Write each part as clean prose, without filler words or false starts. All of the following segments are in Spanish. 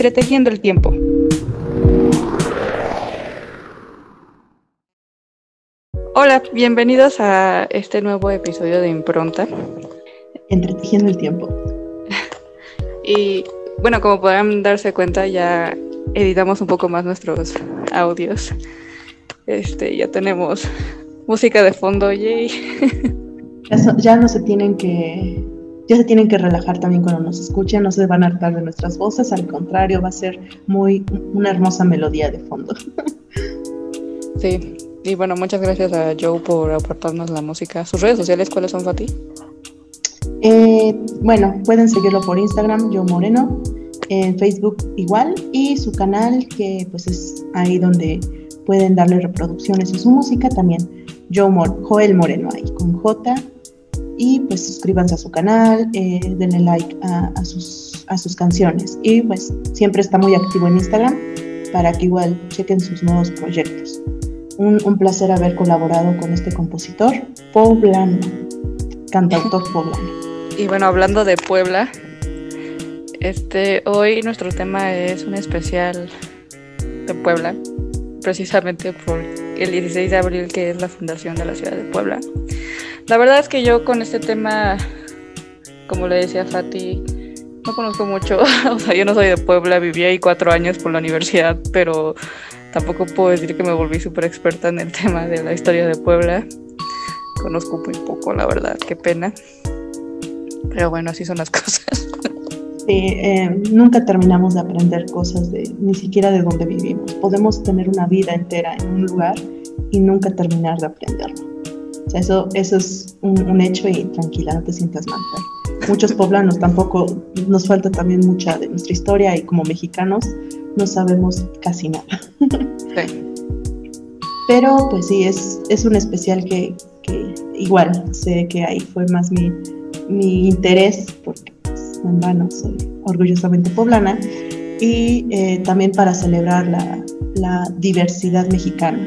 Entretejiendo el tiempo. Hola, bienvenidos a este nuevo episodio de Impronta. Entretejiendo el tiempo. Y bueno, como podrán darse cuenta, ya editamos un poco más nuestros audios. Ya tenemos música de fondo, yay. Ya se tienen que relajar también cuando nos escuchen, no se van a hartar de nuestras voces, al contrario, va a ser una hermosa melodía de fondo. Sí, y bueno, muchas gracias a Joe por aportarnos la música. ¿Sus redes sociales cuáles son, Fati? Bueno, pueden seguirlo por Instagram, Joe Moreno, en Facebook igual, y su canal, que pues es ahí donde pueden darle reproducciones a su música, también Joel Moreno ahí, con J. Y pues suscríbanse a su canal, denle like a sus canciones. Y pues siempre está muy activo en Instagram para que igual chequen sus nuevos proyectos. Un placer haber colaborado con este compositor poblano, cantautor poblano. Y bueno, hablando de Puebla, hoy nuestro tema es un especial de Puebla, precisamente por el 16 de abril, que es la fundación de la ciudad de Puebla. La verdad es que yo con este tema, como le decía Fati, no conozco mucho. O sea, yo no soy de Puebla, viví ahí 4 años por la universidad, pero tampoco puedo decir que me volví súper experta en el tema de la historia de Puebla. Conozco muy poco, la verdad, qué pena. Pero bueno, así son las cosas. Sí, nunca terminamos de aprender cosas ni siquiera de dónde vivimos. Podemos tener una vida entera en un lugar y nunca terminar de aprenderlo. O sea, eso es un hecho, y tranquila, no te sientas mal. Muchos poblanos tampoco, nos falta también mucha de nuestra historia, y como mexicanos no sabemos casi nada. Sí. Pero pues sí, es un especial que igual sé que ahí fue más mi interés, porque pues, en vano soy orgullosamente poblana, y también para celebrar la diversidad mexicana.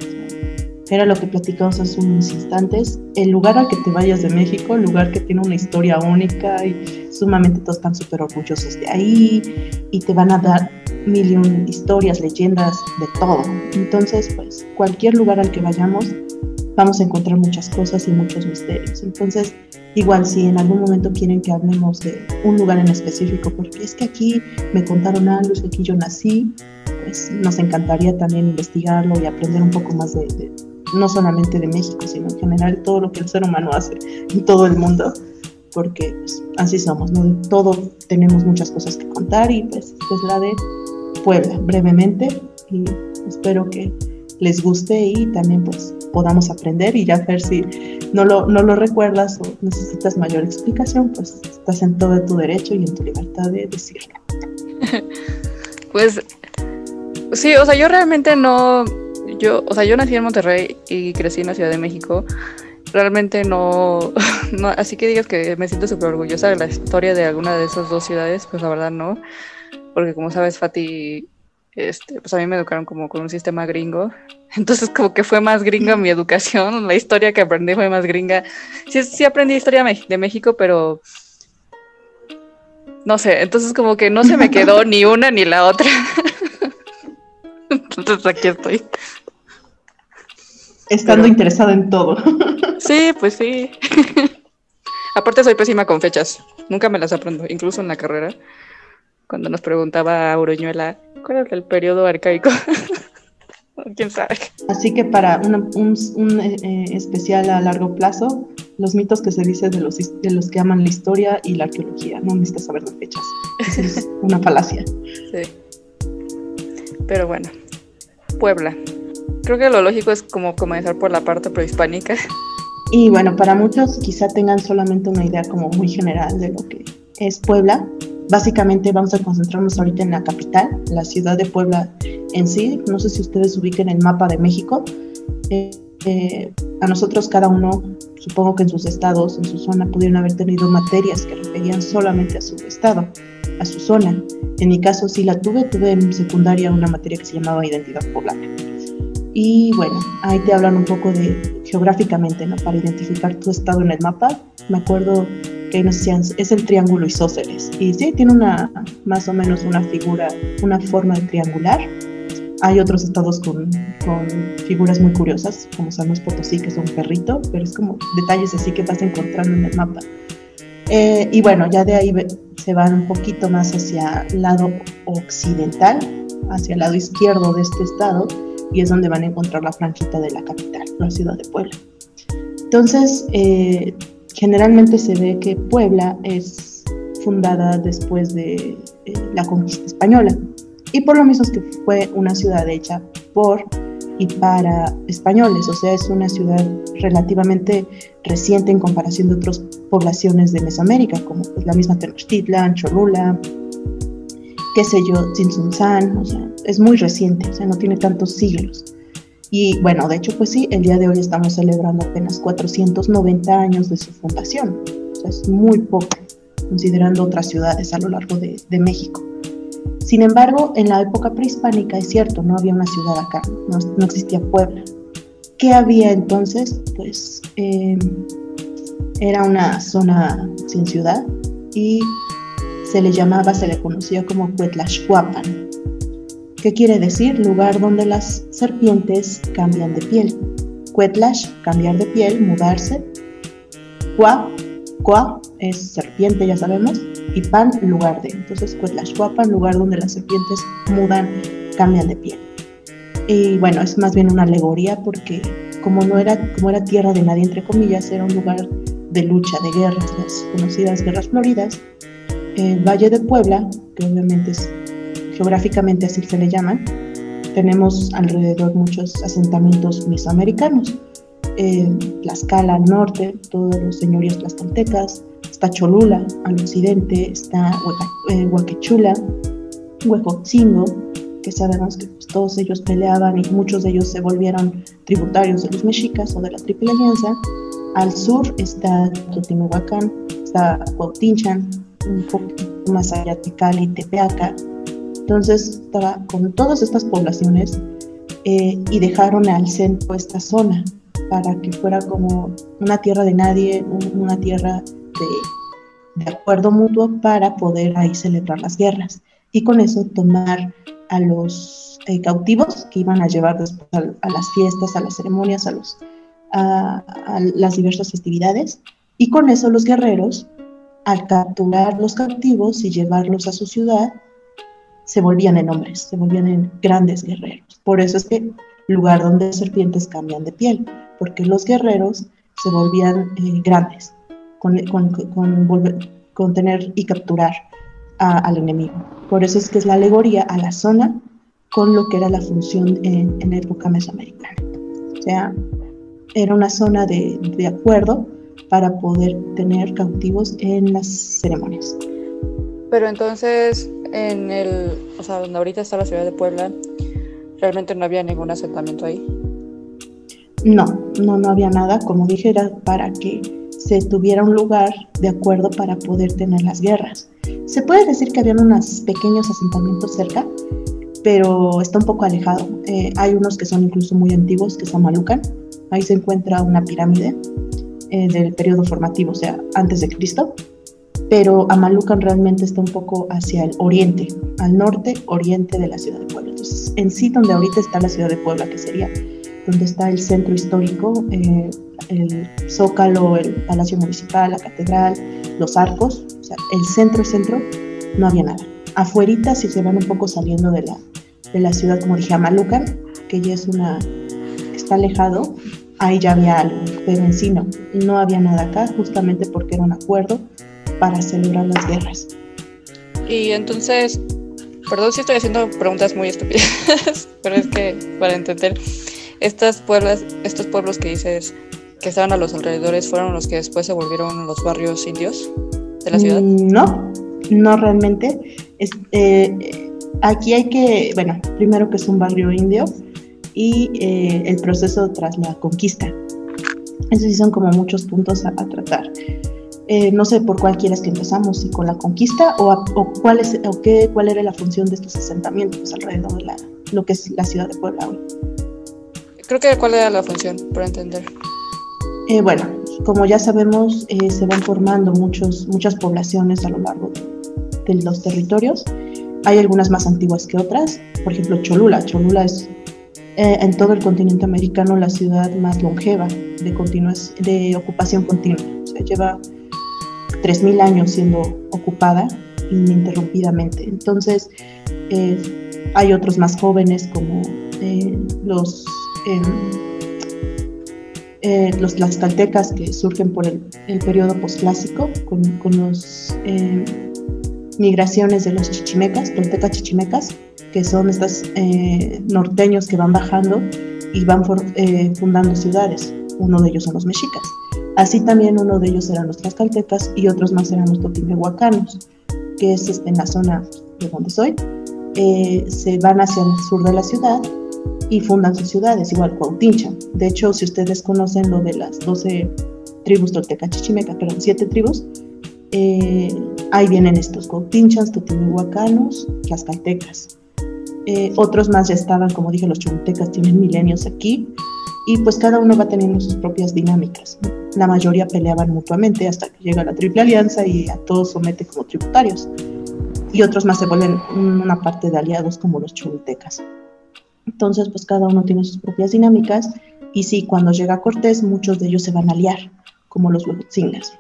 Era lo que platicamos hace unos instantes. El lugar al que te vayas de México, el lugar que tiene una historia única, y sumamente todos están súper orgullosos de ahí, y te van a dar 1,000,000 historias, leyendas, de todo. Entonces, pues, cualquier lugar al que vayamos, vamos a encontrar muchas cosas y muchos misterios. Entonces, igual si en algún momento quieren que hablemos de un lugar en específico, porque es que aquí me contaron algo, es que aquí yo nací, pues nos encantaría también investigarlo y aprender un poco más de no solamente de México, sino en general todo lo que el ser humano hace en todo el mundo, porque pues, así somos, ¿no? De todo tenemos muchas cosas que contar, y pues esta es la de Puebla, brevemente, y espero que les guste y también pues podamos aprender, y ya ver si no lo recuerdas o necesitas mayor explicación, pues estás en todo tu derecho y en tu libertad de decirlo. Pues sí, o sea, yo realmente no... Yo nací en Monterrey y crecí en la Ciudad de México. Realmente no, así que digas que me siento súper orgullosa de la historia de alguna de esas dos ciudades, pues la verdad no. Porque como sabes, Fati, pues a mí me educaron como con un sistema gringo. Entonces como que fue más gringa mi educación. La historia que aprendí fue más gringa. Sí aprendí historia de México, pero no sé. Entonces como que no se me quedó ni una ni la otra. Entonces aquí estoy. Estando interesado en todo. Sí, pues sí. Aparte soy pésima con fechas. Nunca me las aprendo, incluso en la carrera. Cuando nos preguntaba a Uruñuela, ¿cuál es el periodo arcaico? ¿Quién sabe? Así que para un especial a largo plazo, los mitos que se dicen de los que aman la historia y la arqueología. No necesitas saber de fechas. Esa es una falacia. Sí. Pero bueno, Puebla. Creo que lo lógico es como comenzar por la parte prehispánica. Y bueno, para muchos quizá tengan solamente una idea como muy general de lo que es Puebla. Básicamente vamos a concentrarnos ahorita en la capital, la ciudad de Puebla en sí. No sé si ustedes ubiquen el mapa de México. A nosotros cada uno, supongo que en sus estados, en su zona, pudieron haber tenido materias que referían solamente a su estado, a su zona. En mi caso sí la tuve en secundaria una materia que se llamaba Identidad Poblana. Y bueno, ahí te hablan un poco de geográficamente, ¿no? Para identificar tu estado en el mapa. Me acuerdo que no sé si es el triángulo isósceles. Y sí, tiene más o menos una figura, una forma de triangular. Hay otros estados con figuras muy curiosas, como San Luis Potosí, que es un perrito, pero es como detalles así que vas encontrando en el mapa. Y bueno, ya de ahí se van un poquito más hacia el lado occidental, hacia el lado izquierdo de este estado, y es donde van a encontrar la franjita de la capital, la ciudad de Puebla. Entonces, generalmente se ve que Puebla es fundada después de la conquista española, y por lo mismo es que fue una ciudad hecha por y para españoles, o sea, es una ciudad relativamente reciente en comparación de otras poblaciones de Mesoamérica, como pues, la misma Tenochtitlan, Cholula, qué sé yo, Tzintzuntzán, o sea, es muy reciente, o sea, no tiene tantos siglos. Y bueno, de hecho, pues sí, el día de hoy estamos celebrando apenas 490 años de su fundación, o sea, es muy poco, considerando otras ciudades a lo largo de México. Sin embargo, en la época prehispánica, es cierto, no había una ciudad acá, no existía Puebla. ¿Qué había entonces? Pues era una zona sin ciudad y se le conocía como Cuetlaxcuapan. ¿Qué quiere decir? Lugar donde las serpientes cambian de piel. Cuetlax, cambiar de piel, mudarse. Cua es serpiente, ya sabemos, y pan, lugar de. Entonces, Cuetlaxcuapan, lugar donde las serpientes cambian de piel. Y bueno, es más bien una alegoría porque como era tierra de nadie, entre comillas, era un lugar de lucha, de guerras, las conocidas guerras floridas. El Valle de Puebla, que obviamente es geográficamente así se le llaman, tenemos alrededor muchos asentamientos mesoamericanos. Tlaxcala al norte, todos los señoríos tlaxcaltecas, está Cholula al occidente, está Huaquechula, Huejotzingo, que sabemos que pues, todos ellos peleaban y muchos de ellos se volvieron tributarios de los mexicas o de la Triple Alianza. Al sur está Totimehuacán, está Cuautinchan, un poquito más allá Tecali, Tepeaca. Entonces estaba con todas estas poblaciones y dejaron al centro esta zona para que fuera como una tierra de nadie, una tierra de acuerdo mutuo para poder ahí celebrar las guerras y con eso tomar a los cautivos que iban a llevar después a las fiestas, a las ceremonias, a las diversas festividades, y con eso los guerreros, al capturar los cautivos y llevarlos a su ciudad, se volvían en hombres, se volvían en grandes guerreros. Por eso es que lugar donde las serpientes cambian de piel, porque los guerreros se volvían grandes con tener y capturar al enemigo. Por eso es que es la alegoría a la zona con lo que era la función en la época mesoamericana. O sea, era una zona de acuerdo para poder tener cautivos en las ceremonias. Pero entonces, donde ahorita está la ciudad de Puebla, realmente no había ningún asentamiento ahí. No había nada, como dije, era para que se tuviera un lugar de acuerdo para poder tener las guerras. Se puede decir que habían unos pequeños asentamientos cerca, pero está un poco alejado. Hay unos que son incluso muy antiguos, que es Amalucan. Ahí se encuentra una pirámide del periodo formativo, o sea, antes de Cristo. Pero Amalucan realmente está un poco hacia el oriente, al norte, oriente de la ciudad de Puebla. Entonces, en sí, donde ahorita está la ciudad de Puebla, que sería donde está el centro histórico, el Zócalo, el Palacio Municipal, la Catedral, los arcos, o sea, el centro, no había nada. Afuerita, si se van un poco saliendo de la ciudad, como dije, Amalucan, que ya está alejado, ahí ya había algo, pero en sí no había nada acá, justamente porque era un acuerdo para celebrar las guerras. Y entonces, perdón si estoy haciendo preguntas muy estúpidas, pero es que para entender, estos pueblos que dices que estaban a los alrededores, ¿fueron los que después se volvieron los barrios indios de la ciudad? No realmente. Aquí hay que, primero que es un barrio indio y el proceso tras la conquista. Esos sí son como muchos puntos a tratar. No sé por cuál quieres que empezamos, si con la conquista o cuál era la función de estos asentamientos alrededor de lo que es la ciudad de Puebla hoy. Creo que cuál era la función, para entender. como ya sabemos, se van formando muchas poblaciones a lo largo de los territorios. Hay algunas más antiguas que otras. Por ejemplo, Cholula. Cholula es en todo el continente americano la ciudad más longeva de ocupación continua. O sea, lleva 3.000 años siendo ocupada ininterrumpidamente. Entonces, hay otros más jóvenes como los tlaxcaltecas, que surgen por el periodo posclásico con las migraciones de los chichimecas, toltecas chichimecas, que son estos norteños que van bajando y van fundando ciudades. Uno de ellos son los mexicas. Así también uno de ellos eran los tlaxcaltecas y otros más eran los totimehuacanos, que es en la zona de donde soy. Se van hacia el sur de la ciudad y fundan sus ciudades, igual Cuautinchan. De hecho, si ustedes conocen lo de las 12 tribus tolteca chichimeca, perdón, 7 tribus, ahí vienen estos Cuautinchans, totimehuacanos, tlaxcaltecas. Otros más ya estaban, como dije, los cholultecas tienen milenios aquí, y pues cada uno va teniendo sus propias dinámicas. La mayoría peleaban mutuamente hasta que llega la Triple Alianza y a todos somete como tributarios. Y otros más se vuelven una parte de aliados, como los cholultecas. Entonces, pues cada uno tiene sus propias dinámicas, y sí, cuando llega Cortés, muchos de ellos se van a aliar, como los huejotzingas.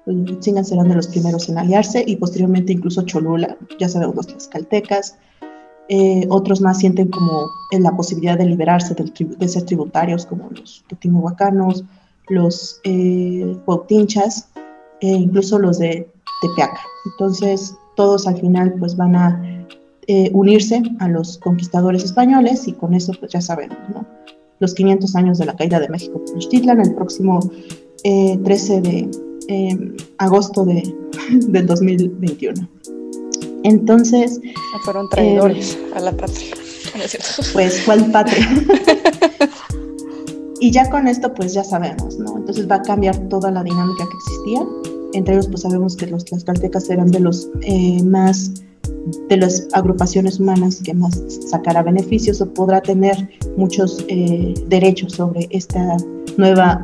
Los huejotzingas serán de los primeros en aliarse, y posteriormente incluso Cholula, ya sabemos, los tlaxcaltecas. Otros más sienten como la posibilidad de liberarse de ser tributarios, como los totimehuacanos, los cuautinchas, incluso los de Tepeaca. Entonces, todos al final pues van a unirse a los conquistadores españoles, y con eso pues ya sabemos, ¿no? Los 500 años de la caída de México por Tenochtitlan, el próximo 13 de agosto del 2021. Entonces... fueron traidores a la patria. Pues, ¿cuál patria? Y ya con esto, pues ya sabemos, ¿no? Entonces va a cambiar toda la dinámica que existía. Entre ellos, pues sabemos que los tlaxcaltecas eran de las agrupaciones humanas que más sacará beneficios o podrá tener muchos derechos sobre esta nueva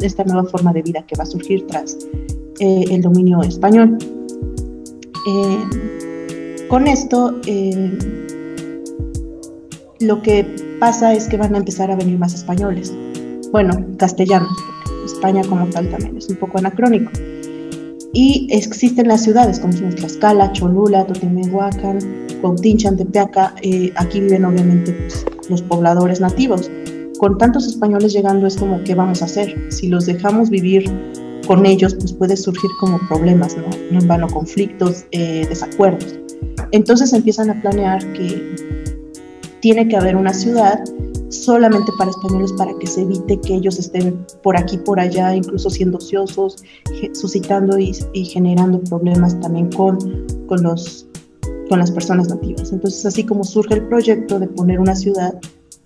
forma de vida que va a surgir tras el dominio español. Con esto, lo que pasa es que van a empezar a venir más españoles. Bueno, castellanos, porque España como tal también es un poco anacrónico. Y existen las ciudades, como son Tlaxcala, Cholula, Totimehuacan, Cuautinchan, Tepeaca. Aquí viven obviamente pues, los pobladores nativos. Con tantos españoles llegando es como, ¿qué vamos a hacer? Si los dejamos vivir con ellos, pues puede surgir como problemas, ¿no? No en vano conflictos, desacuerdos. Entonces empiezan a planear que tiene que haber una ciudad solamente para españoles, para que se evite que ellos estén por aquí, por allá, incluso siendo ociosos, suscitando y generando problemas también con las personas nativas. Entonces, así como surge el proyecto de poner una ciudad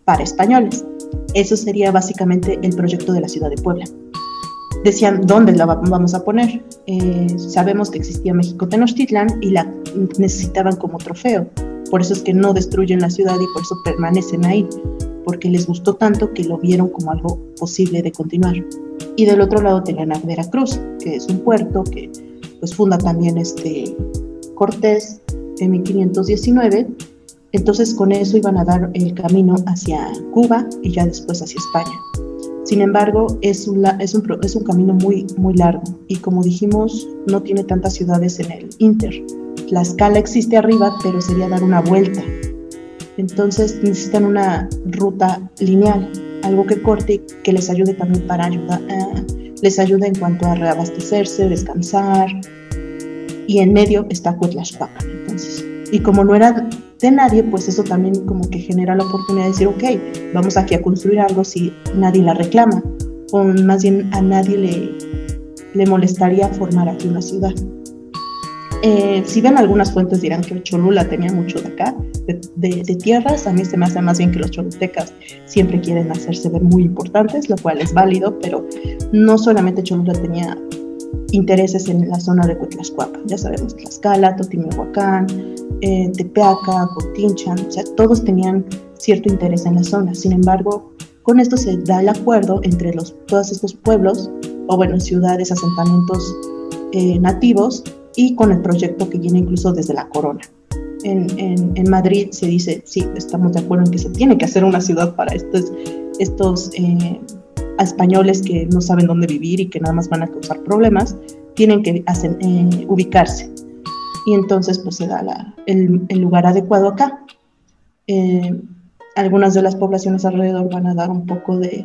para españoles. Eso sería básicamente el proyecto de la ciudad de Puebla. Decían, ¿dónde la vamos a poner? Sabemos que existía México Tenochtitlan y la necesitaban como trofeo. Por eso es que no destruyen la ciudad y por eso permanecen ahí, porque les gustó tanto que lo vieron como algo posible de continuar. Y del otro lado tenían a Veracruz, que es un puerto que pues funda también Cortés en 1519. Entonces con eso iban a dar el camino hacia Cuba y ya después hacia España. Sin embargo, es un camino muy, muy largo, y como dijimos, no tiene tantas ciudades en el Inter. Tlaxcala existe arriba, pero sería dar una vuelta. Entonces necesitan una ruta lineal, algo que corte y que les ayude también les ayuda en cuanto a reabastecerse, descansar. Y en medio está Cuetlaxcuapan. Entonces, y como no era de nadie, pues eso también como que genera la oportunidad de decir, ok, vamos aquí a construir algo si nadie la reclama, o más bien a nadie le molestaría formar aquí una ciudad. Si ven algunas fuentes dirán que Cholula tenía mucho de acá, de tierras. A mí se me hace más bien que los cholultecas siempre quieren hacerse ver muy importantes, lo cual es válido, pero no solamente Cholula tenía intereses en la zona de Cuetlaxcuapan. Ya sabemos, Tlaxcala, Totimehuacán, Tepeaca, Cuautinchan, o sea, todos tenían cierto interés en la zona. Sin embargo, con esto se da el acuerdo entre todos estos pueblos o bueno, ciudades, asentamientos nativos, y con el proyecto que viene incluso desde la corona. En Madrid se dice, sí, estamos de acuerdo en que se tiene que hacer una ciudad para estos españoles que no saben dónde vivir y que nada más van a causar problemas, tienen que ubicarse. Y entonces pues se da el lugar adecuado acá. Algunas de las poblaciones alrededor van a dar un poco de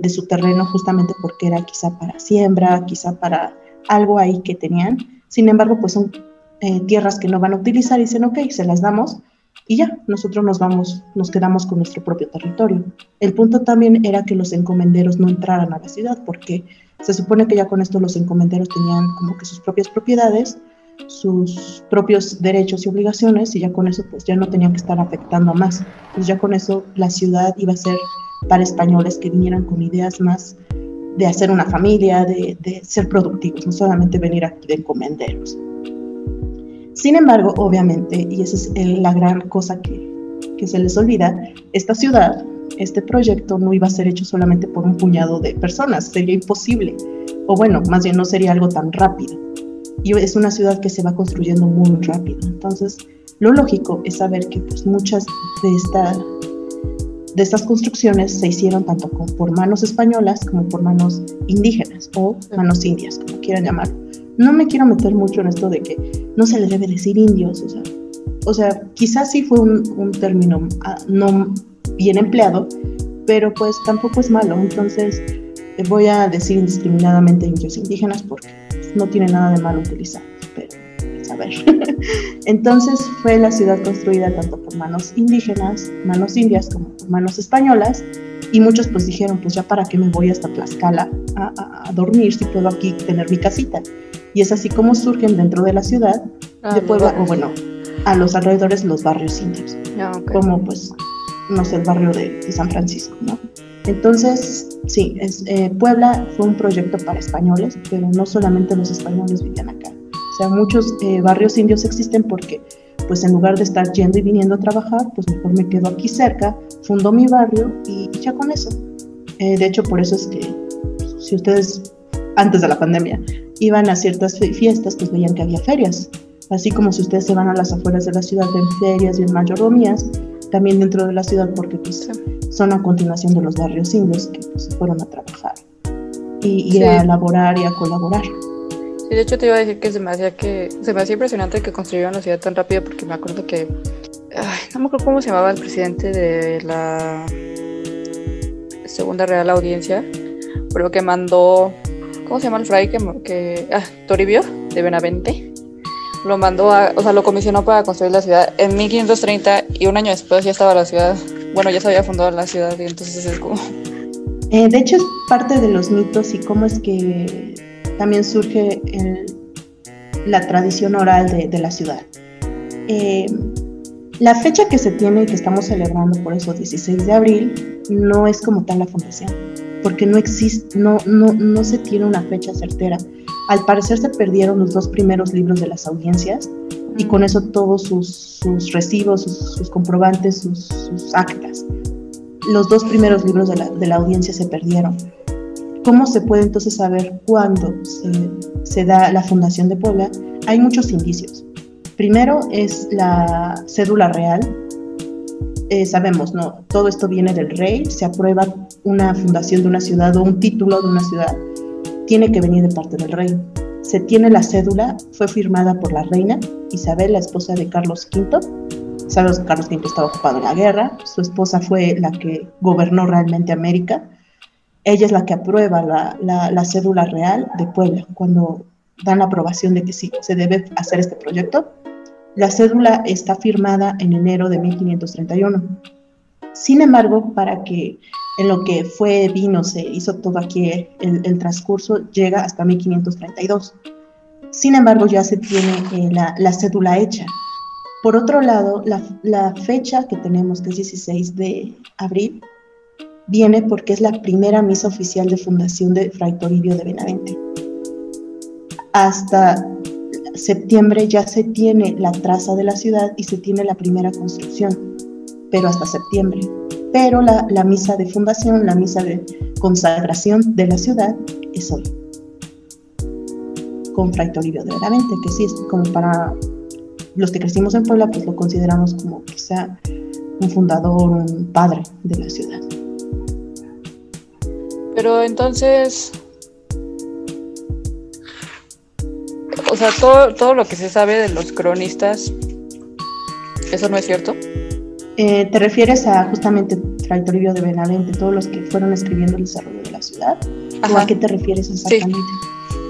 su terreno justamente porque era quizá para siembra, quizá para algo ahí que tenían. Sin embargo, pues son tierras que no van a utilizar y dicen, ok, se las damos y ya, nosotros nos quedamos con nuestro propio territorio. El punto también era que los encomenderos no entraran a la ciudad, porque se supone que ya con esto los encomenderos tenían como que sus propias propiedades, sus propios derechos y obligaciones, y ya con eso pues ya no tenían que estar afectando a más. Pues ya con eso la ciudad iba a ser para españoles que vinieran con ideas más de hacer una familia, de ser productivos, no solamente venir aquí de encomenderos. Sin embargo, obviamente, y esa es la gran cosa que se les olvida, esta ciudad, este proyecto no iba a ser hecho solamente por un puñado de personas, sería imposible, o bueno, más bien no sería algo tan rápido. Y es una ciudad que se va construyendo muy rápido. Entonces, lo lógico es saber que pues, muchas de estas construcciones se hicieron tanto por manos españolas como por manos indígenas o manos indias, como quieran llamarlo. No me quiero meter mucho en esto de que no se le debe decir indios, o sea, quizás sí fue un término no bien empleado, pero pues tampoco es malo. Entonces voy a decir indiscriminadamente indios indígenas porque no tiene nada de malo utilizar, pero a ver. Entonces fue la ciudad construida tanto por manos indígenas, manos indias, como por manos españolas, y muchos pues dijeron, pues ya para qué me voy hasta Tlaxcala a dormir si puedo aquí tener mi casita. Y es así como surgen dentro de la ciudad de Puebla, o bueno, a los alrededores los barrios indios, como pues, no sé, el barrio de San Francisco, ¿no? Entonces, sí, Puebla fue un proyecto para españoles, pero no solamente los españoles vivían acá. O sea, muchos barrios indios existen porque, pues en lugar de estar yendo y viniendo a trabajar, pues mejor me quedo aquí cerca, fundo mi barrio y ya con eso. De hecho, por eso es que, si ustedes, antes de la pandemia, iban a ciertas fiestas, pues veían que había ferias. Así como si ustedes se van a las afueras de la ciudad, ven ferias y en mayordomías, también dentro de la ciudad, porque pues son a continuación de los barrios indios que pues, se fueron a trabajar y a laborar y a colaborar. Sí, de hecho te iba a decir que se me hacía impresionante que construyeran la ciudad tan rápido, porque me acuerdo que no me acuerdo cómo se llamaba el presidente de la Segunda Real Audiencia, pero que mandó, ¿cómo se llama el fray? Toribio de Benavente. Lo mandó lo comisionó para construir la ciudad en 1530 y un año después ya estaba la ciudad. Bueno, ya se había fundado la ciudad y entonces es como... de hecho es parte de los mitos y cómo es que también surge la tradición oral de la ciudad. La fecha que se tiene y que estamos celebrando, por eso 16 de abril, no es como tal la fundación, porque no existe, no se tiene una fecha certera. Al parecer se perdieron los 2 primeros libros de las audiencias y con eso todos sus recibos, sus comprobantes, sus actas. Los 2 primeros libros de la audiencia se perdieron. ¿Cómo se puede entonces saber cuándo se da la fundación de Puebla? Hay muchos indicios. Primero es la cédula real. Sabemos, ¿no? Todo esto viene del rey, se aprueba una fundación de una ciudad o un título de una ciudad, tiene que venir de parte del rey. Se tiene la cédula, fue firmada por la reina Isabel, la esposa de Carlos V. Sabemos que Carlos V estaba ocupado en la guerra, su esposa fue la que gobernó realmente América. Ella es la que aprueba la cédula real de Puebla, cuando dan la aprobación de que sí, se debe hacer este proyecto. La cédula está firmada en enero de 1531. Sin embargo, para que en lo que se hizo todo aquí el transcurso, llega hasta 1532. Sin embargo, ya se tiene la cédula hecha. Por otro lado, la fecha que tenemos, que es 16 de abril, viene porque es la primera misa oficial de fundación de Fray Toribio de Benavente. Hasta septiembre ya se tiene la traza de la ciudad y se tiene la primera construcción, pero hasta septiembre. Pero la misa de fundación, la misa de consagración de la ciudad es hoy, con Fray Toribio de Benavente, que sí es como para los que crecimos en Puebla, pues lo consideramos como quizá un fundador, un padre de la ciudad. Pero entonces, o sea, todo lo que se sabe de los cronistas, ¿eso no es cierto? ¿Te refieres a justamente Fray Toribio de Benavente, todos los que fueron escribiendo el desarrollo de la ciudad? Ajá. ¿O a qué te refieres exactamente?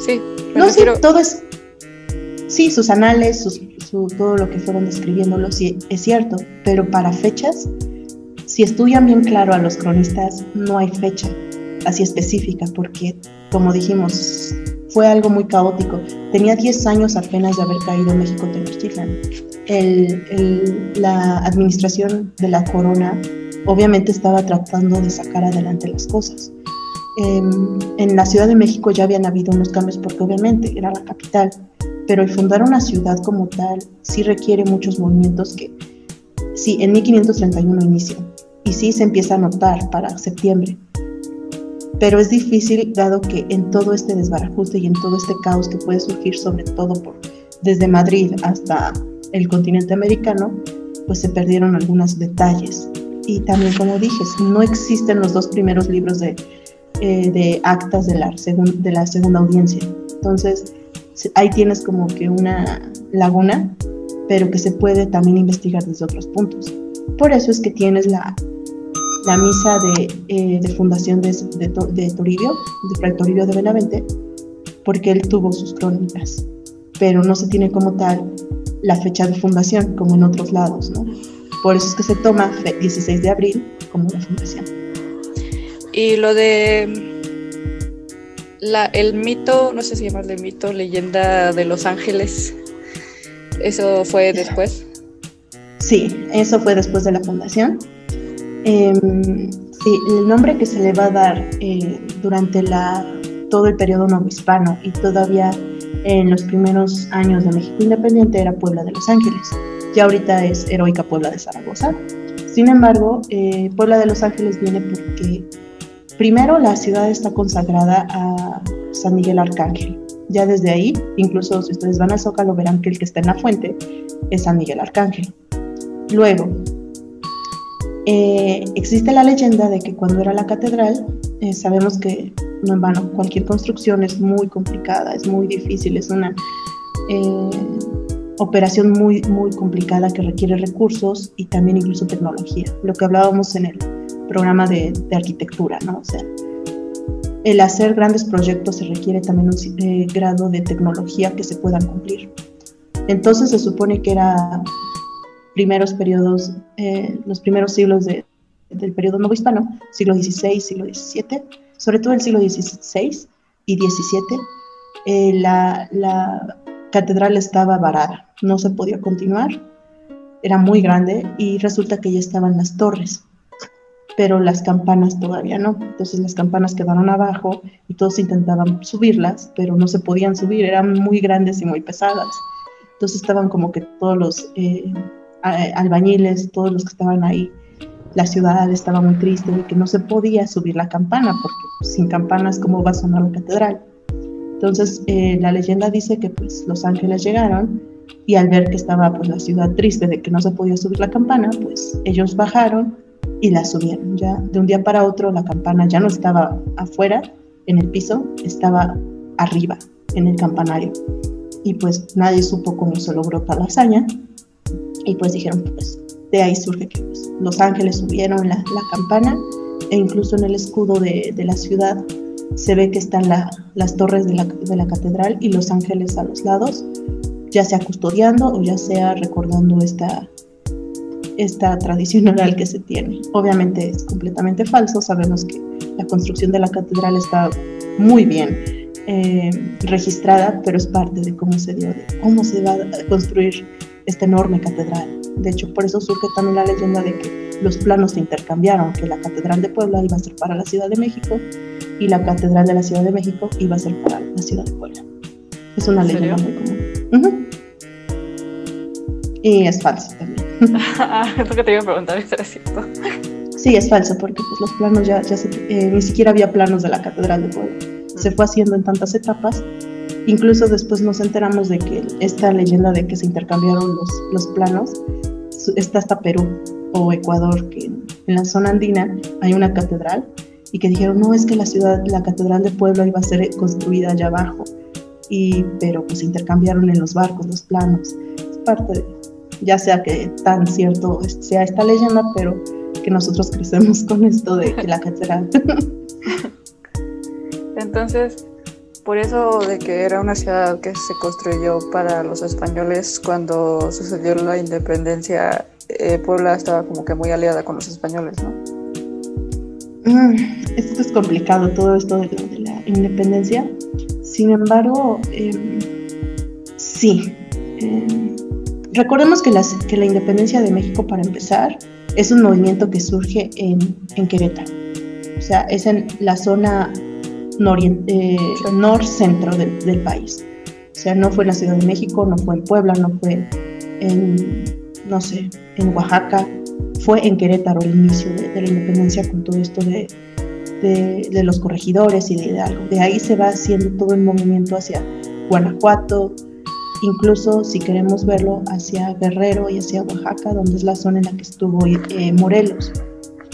Sí. No, refiero... sí, todo es... Sí, sus anales, todo lo que fueron describiéndolo, sí, es cierto, pero para fechas, si estudian bien claro a los cronistas, no hay fecha así específica, porque, como dijimos, fue algo muy caótico. Tenía 10 años apenas de haber caído México Tenochtitlan. La administración de la corona obviamente estaba tratando de sacar adelante las cosas. En la Ciudad de México ya habían habido unos cambios porque obviamente era la capital, pero el fundar una ciudad como tal sí requiere muchos movimientos que sí, en 1531 inician y sí se empieza a notar para septiembre. Pero es difícil dado que en todo este desbarajuste y en todo este caos que puede surgir, sobre todo desde Madrid hasta el continente americano, pues se perdieron algunos detalles. Y también, como dije, no existen los 2 primeros libros de actas de la segunda audiencia. Entonces, ahí tienes como que una laguna, pero que se puede también investigar desde otros puntos. Por eso es que tienes la misa de fundación de Toribio, de Fray Toribio de Benavente, porque él tuvo sus crónicas, pero no se tiene como tal la fecha de fundación como en otros lados, ¿no? Por eso es que se toma 16 de abril como la fundación. Y lo de el mito, no sé si llamarle mito, leyenda de Los Ángeles, ¿eso fue después? Sí, eso fue después de la fundación. Sí, el nombre que se le va a dar durante todo el periodo novohispano y todavía en los primeros años de México independiente era Puebla de Los Ángeles. Ya ahorita es Heroica Puebla de Zaragoza. Sin embargo, Puebla de Los Ángeles viene porque primero la ciudad está consagrada a San Miguel Arcángel. Ya desde ahí, incluso si ustedes van al Zócalo verán que el que está en la fuente es San Miguel Arcángel. Luego, existe la leyenda de que cuando era la catedral, sabemos que no en vano, cualquier construcción es muy complicada, es muy difícil, es una operación muy, muy complicada que requiere recursos y también incluso tecnología, lo que hablábamos en el programa de arquitectura, ¿no? O sea, el hacer grandes proyectos se requiere también un grado de tecnología que se puedan cumplir. Entonces se supone que era primeros periodos, los primeros siglos del periodo novohispano, siglo XVI, siglo XVII, sobre todo el siglo XVI y XVII, la catedral estaba varada, no se podía continuar, era muy grande y resulta que ya estaban las torres, pero las campanas todavía no. Entonces las campanas quedaron abajo y todos intentaban subirlas, pero no se podían subir, eran muy grandes y muy pesadas. Entonces estaban como que todos los albañiles, todos los que estaban ahí, la ciudad estaba muy triste de que no se podía subir la campana, porque pues, sin campanas, ¿cómo va a sonar la catedral? Entonces la leyenda dice que pues los ángeles llegaron y al ver que estaba pues la ciudad triste de que no se podía subir la campana, pues ellos bajaron y la subieron. Ya de un día para otro la campana ya no estaba afuera en el piso, estaba arriba en el campanario y pues nadie supo cómo se logró tal hazaña y pues dijeron pues de ahí surge que pues, los ángeles subieron la campana e incluso en el escudo de la ciudad se ve que están las torres de la catedral y los ángeles a los lados, ya sea custodiando o ya sea recordando esta tradición oral que se tiene. Obviamente es completamente falso, sabemos que la construcción de la catedral está muy bien registrada, pero es parte de cómo se dio, de cómo se va a construir esta enorme catedral. De hecho, por eso surge también la leyenda de que los planos se intercambiaron, que la catedral de Puebla iba a ser para la Ciudad de México y la catedral de la Ciudad de México iba a ser para la Ciudad de Puebla. Es una leyenda muy común. Uh-huh. Y es falso también. Es lo que te iba a preguntar, ¿es cierto? Sí, es falso, porque pues, los planos ni siquiera había planos de la catedral de Puebla. se fue haciendo en tantas etapas. Incluso después nos enteramos de que esta leyenda de que se intercambiaron los planos está hasta Perú o Ecuador, que en la zona andina hay una catedral y que dijeron, no, es que la catedral de Puebla iba a ser construida allá abajo, pero pues intercambiaron en los barcos los planos. Es parte de, ya sea que tan cierto sea esta leyenda, pero que nosotros crecemos con esto de que la catedral. Entonces, por eso de que era una ciudad que se construyó para los españoles, cuando sucedió la independencia, Puebla estaba como que muy aliada con los españoles, ¿no? Esto es complicado, todo esto de la independencia. Sin embargo, sí. Recordemos que la independencia de México, para empezar, es un movimiento que surge en Querétaro. O sea, es en la zona nor-centro del país. O sea, no fue en la Ciudad de México, no fue en Puebla, no fue en Oaxaca. Fue en Querétaro el inicio de la independencia, con todo esto de los corregidores y de Hidalgo. De ahí se va haciendo todo el movimiento hacia Guanajuato, incluso si queremos verlo hacia Guerrero y hacia Oaxaca, donde es la zona en la que estuvo Morelos.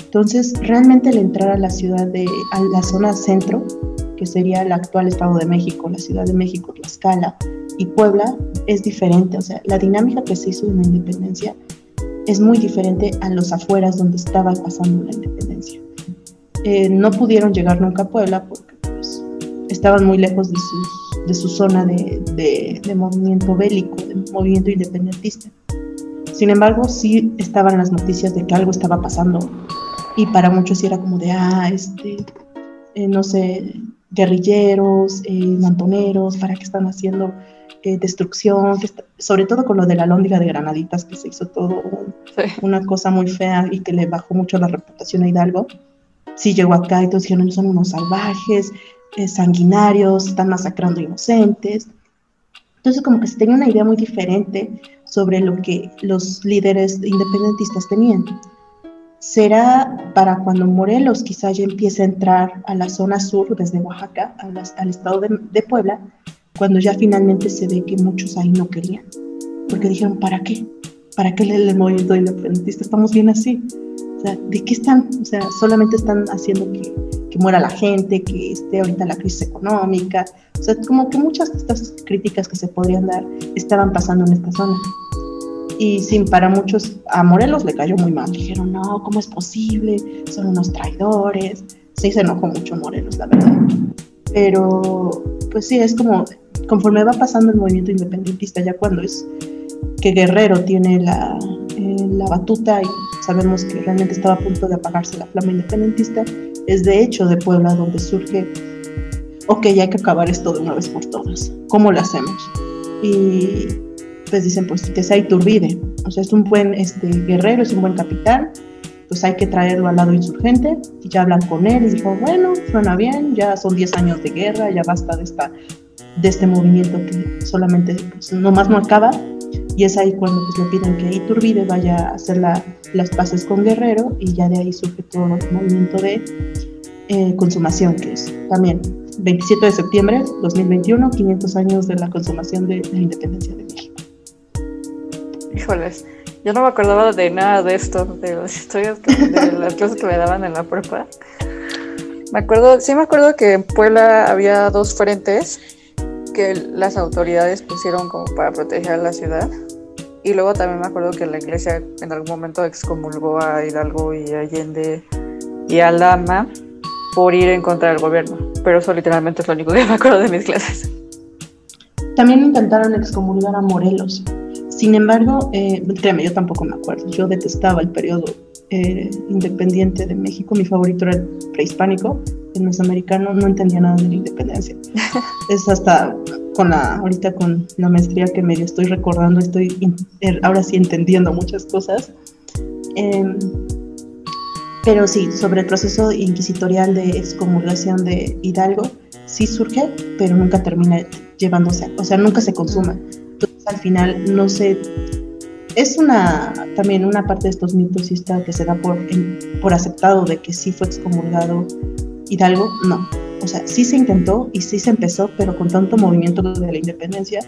Entonces, realmente el entrar a la zona centro, que sería el actual Estado de México, la Ciudad de México, Tlaxcala y Puebla, es diferente. O sea, la dinámica que se hizo en la independencia es muy diferente a los afueras donde estaba pasando la independencia. No pudieron llegar nunca a Puebla porque pues, estaban muy lejos de su zona de movimiento bélico, de movimiento independentista. Sin embargo, sí estaban las noticias de que algo estaba pasando, y para muchos sí era como de, guerrilleros, montoneros, ¿para qué están haciendo destrucción? Sobre todo con lo de la Alhóndiga de Granaditas, que se hizo todo una cosa muy fea y que le bajó mucho la reputación a Hidalgo. Sí llegó acá y todos dijeron, son unos salvajes, sanguinarios, están masacrando inocentes. Entonces como que se tenía una idea muy diferente sobre lo que los líderes independentistas tenían. Será para cuando Morelos quizá ya empiece a entrar a la zona sur, desde Oaxaca al estado de Puebla, cuando ya finalmente se ve que muchos ahí no querían. Porque dijeron, ¿para qué? ¿Para qué el movimiento independentista? Estamos bien así. O sea, ¿de qué están? O sea, solamente están haciendo que muera la gente, que esté ahorita la crisis económica. O sea, como que muchas de estas críticas que se podrían dar estaban pasando en esta zona. Y sí, para muchos, a Morelos le cayó muy mal. Dijeron, no, ¿cómo es posible? Son unos traidores. Sí, se enojó mucho Morelos, la verdad. Pero, pues sí, es como, conforme va pasando el movimiento independentista, ya cuando es que Guerrero tiene la batuta y sabemos que realmente estaba a punto de apagarse la flama independentista, es de hecho de Puebla donde surge, ok, hay que acabar esto de una vez por todas. ¿Cómo lo hacemos? Y pues dicen, pues que sea Iturbide, o sea, es un buen guerrero, es un buen capitán, pues hay que traerlo al lado insurgente. Y ya hablan con él y dijo, bueno, suena bien, ya son 10 años de guerra, ya basta de este movimiento que solamente pues, nomás no acaba. Y es ahí cuando pues, le piden que Iturbide vaya a hacer las paces con Guerrero, y ya de ahí surge todo el movimiento de consumación, que es también 27 de septiembre de 2021, 500 años de la consumación de la independencia de México. Híjoles, yo no me acordaba de nada de esto, de las historias, de las clases que me daban en la prepa. Sí me acuerdo que en Puebla había 2 frentes que las autoridades pusieron como para proteger la ciudad. Y luego también me acuerdo que la iglesia en algún momento excomulgó a Hidalgo y a Allende y a Lama por ir en contra del gobierno. Pero eso literalmente es lo único que me acuerdo de mis clases. También intentaron excomulgar a Morelos. Sin embargo, créeme, yo tampoco me acuerdo. Yo detestaba el periodo independiente de México. Mi favorito era el prehispánico, el mesoamericano. No entendía nada de la independencia. Es hasta ahorita con la maestría que medio estoy recordando, ahora sí entendiendo muchas cosas. Pero sí, sobre el proceso inquisitorial de excomulgación de Hidalgo, sí surge, pero nunca termina llevándose, o sea, nunca se consuma. Entonces, al final, no sé, es también una parte de estos mitos que se da por aceptado de que sí fue excomulgado Hidalgo, no. o sea, sí se intentó y sí se empezó, pero con tanto movimiento de la independencia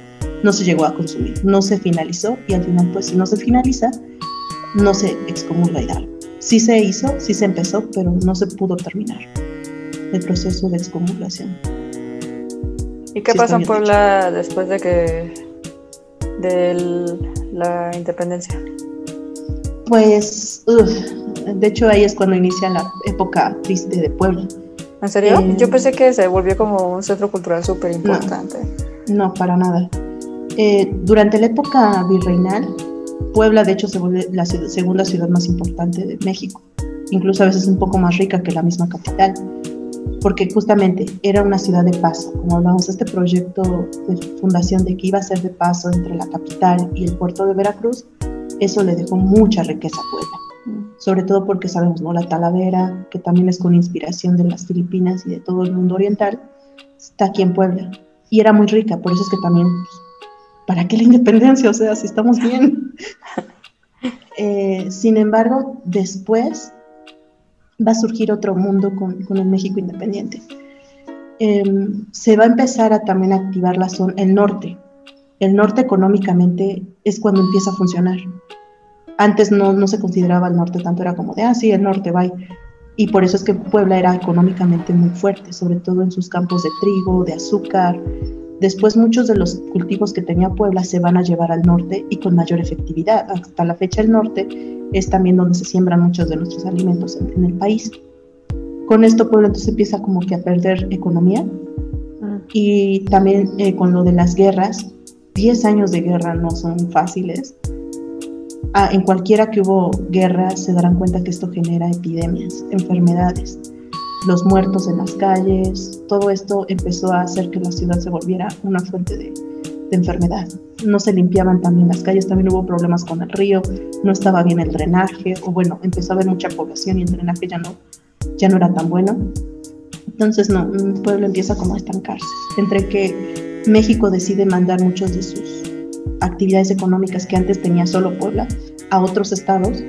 no se llegó a consumir, no se finalizó y al final pues si no se finaliza, no se excomulga Hidalgo. Sí se hizo, sí se empezó, pero no se pudo terminar el proceso de excomulgación. ¿Y qué pasó en Puebla después de la independencia? Pues, de hecho ahí es cuando inicia la época triste de Puebla. ¿En serio? Yo pensé que se volvió como un centro cultural súper importante. No, para nada. Durante la época virreinal, Puebla de hecho se vuelve la segunda ciudad más importante de México, incluso a veces un poco más rica que la misma capital, porque justamente era una ciudad de paso, como hablamos, este proyecto de fundación de que iba a ser de paso entre la capital y el puerto de Veracruz, eso le dejó mucha riqueza a Puebla, sobre todo porque sabemos, ¿no? La Talavera, que también es con inspiración de las Filipinas y de todo el mundo oriental, está aquí en Puebla, y era muy rica, por eso es que también, ¿para qué la independencia? O sea, si estamos bien. Sin embargo, después va a surgir otro mundo con el México independiente. Se va a empezar a también activar la zona, el norte. El norte económicamente es cuando empieza a funcionar. Antes no se consideraba el norte tanto, era como de, sí, el norte, bye. Y por eso es que Puebla era económicamente muy fuerte, sobre todo en sus campos de trigo, de azúcar. Después muchos de los cultivos que tenía Puebla se van a llevar al norte y con mayor efectividad. Hasta la fecha el norte es también donde se siembran muchos de nuestros alimentos en el país. Con esto Puebla entonces empieza como que a perder economía y también con lo de las guerras, 10 años de guerra no son fáciles. En cualquiera que hubo guerra se darán cuenta que esto genera epidemias, enfermedades. Los muertos en las calles, todo esto empezó a hacer que la ciudad se volviera una fuente de enfermedad. No se limpiaban también las calles, también hubo problemas con el río, no estaba bien el drenaje, o bueno, empezó a haber mucha población y el drenaje ya no era tan bueno. Entonces el pueblo empieza como a estancarse. Entre que México decide mandar muchos de sus actividades económicas que antes tenía solo Puebla a otros estados,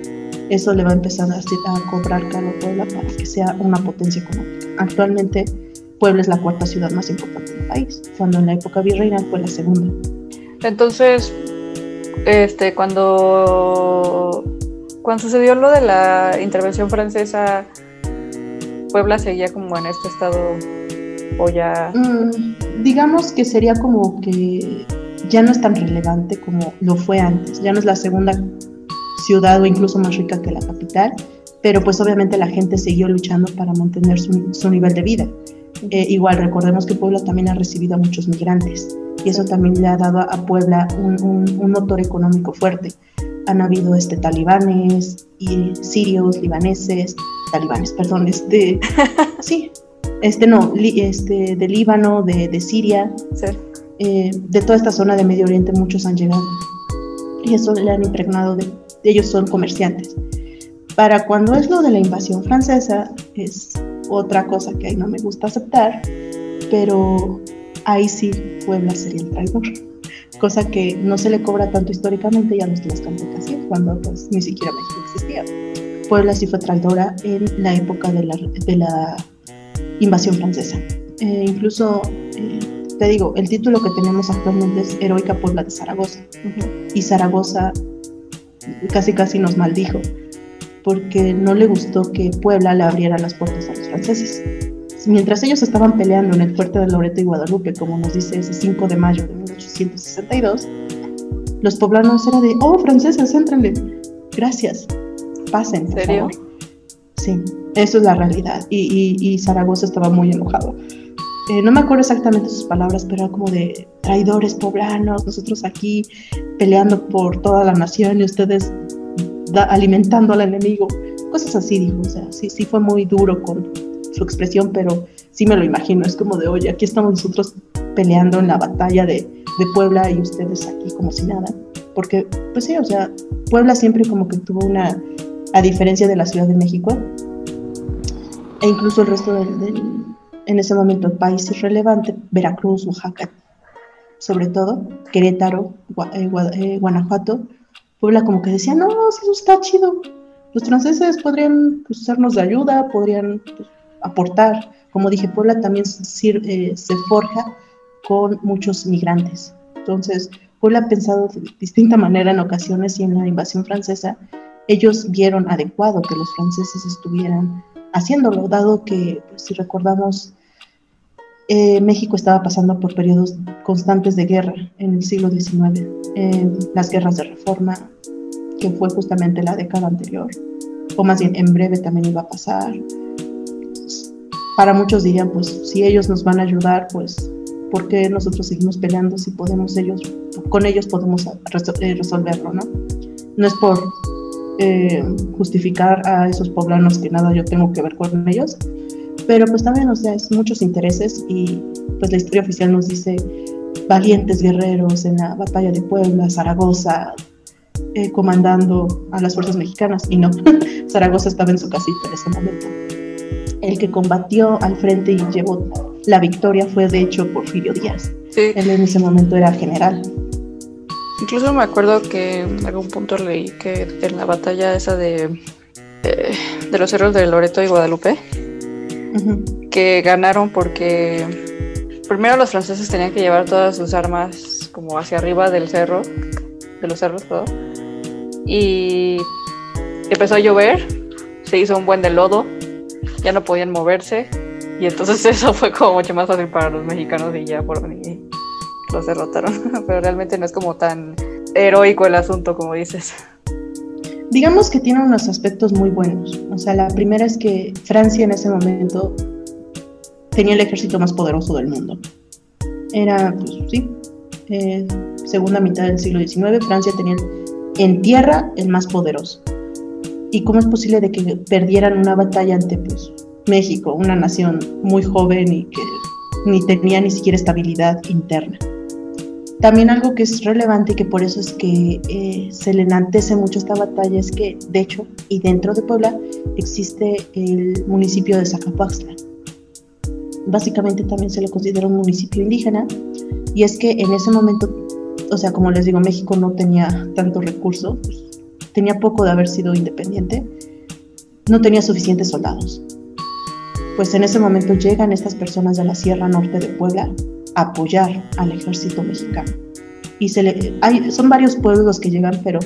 eso le va a empezar a cobrar caro a Puebla para que sea una potencia económica. Actualmente Puebla es la cuarta ciudad más importante del país, cuando en la época virreinal fue la segunda. Entonces, cuando sucedió lo de la intervención francesa, ¿Puebla seguía como en este estado o ya...? Digamos que sería como que ya no es tan relevante como lo fue antes, ya no es la segunda ciudad o incluso más rica que la capital, pero pues obviamente la gente siguió luchando para mantener su nivel de vida. Igual recordemos que Puebla también ha recibido a muchos migrantes y eso también le ha dado a Puebla un motor económico fuerte. Han habido talibanes y sirios, libaneses, de Líbano, de Siria, sí. De toda esta zona de Medio Oriente muchos han llegado y eso le han impregnado ellos son comerciantes. Para cuando es lo de la invasión francesa es otra cosa que ahí no me gusta aceptar, pero ahí sí Puebla sería el traidor, cosa que no se le cobra tanto históricamente ya a los tlaxcaltecas, cuando pues ni siquiera México existía. Puebla sí fue traidora en la época de la invasión francesa. Incluso, te digo, el título que tenemos actualmente es Heroica Puebla de Zaragoza. Y Zaragoza casi nos maldijo, porque no le gustó que Puebla le abriera las puertas a los franceses. Mientras ellos estaban peleando en el fuerte de Loreto y Guadalupe, como nos dice ese 5 de mayo de 1862, los poblanos era de, franceses, éntrenle, gracias, pasen, por favor. Sí, eso es la realidad, y Zaragoza estaba muy enojado. No me acuerdo exactamente sus palabras, pero era como de traidores poblanos, nosotros aquí peleando por toda la nación y ustedes alimentando al enemigo, cosas así dijo. O sea, sí fue muy duro con su expresión, pero sí me lo imagino, es como de, oye, aquí estamos nosotros peleando en la batalla de Puebla y ustedes aquí como si nada, porque pues sí, o sea, Puebla siempre como que tuvo a diferencia de la Ciudad de México e incluso el resto en ese momento el país irrelevante, Veracruz, Oaxaca, sobre todo, Querétaro, Guanajuato, Puebla como que decía, no, eso está chido, los franceses podrían pues, sernos de ayuda, podrían pues, aportar. Como dije, Puebla también se forja con muchos migrantes. Entonces, Puebla ha pensado de distinta manera en ocasiones, y en la invasión francesa ellos vieron adecuado que los franceses estuvieran haciéndolo, dado que, pues, si recordamos, México estaba pasando por periodos constantes de guerra en el siglo XIX, las guerras de Reforma, que fue justamente la década anterior, o más bien en breve también iba a pasar. Para muchos dirían, pues si ellos nos van a ayudar, pues ¿por qué nosotros seguimos peleando si con ellos podemos resolverlo, ¿no? No es por justificar a esos poblanos que nada yo tengo que ver con ellos, pero pues también, o sea, es muchos intereses, y pues la historia oficial nos dice valientes guerreros en la batalla de Puebla, Zaragoza, comandando a las fuerzas mexicanas, y no, Zaragoza estaba en su casita en ese momento. El que combatió al frente y llevó la victoria fue de hecho Porfirio Díaz. Sí. Él en ese momento era general. Incluso me acuerdo que en algún punto leí que en la batalla esa de los cerros de Loreto y Guadalupe, que ganaron porque primero los franceses tenían que llevar todas sus armas como hacia arriba del cerro, de los cerros, todo, y empezó a llover, se hizo un buen de lodo, ya no podían moverse, y entonces eso fue como mucho más fácil para los mexicanos, y ya por venir los derrotaron. Pero realmente no es como tan heroico el asunto como dices. Digamos que tiene unos aspectos muy buenos. O sea, la primera es que Francia en ese momento tenía el ejército más poderoso del mundo. Era, pues sí, segunda mitad del siglo XIX, Francia tenía en tierra el más poderoso. ¿Y cómo es posible de que perdieran una batalla ante, pues, México, una nación muy joven y que ni tenía ni siquiera estabilidad interna? También algo que es relevante y que por eso es que se le enaltece mucho esta batalla es que, de hecho, y dentro de Puebla existe el municipio de Zacapuaxtla. Básicamente también se le considera un municipio indígena, y es que en ese momento, o sea, como les digo, México no tenía tanto recurso, pues, tenía poco de haber sido independiente, no tenía suficientes soldados. Pues en ese momento llegan estas personas de la Sierra Norte de Puebla a apoyar al ejército mexicano. Y son varios pueblos que llegan, pero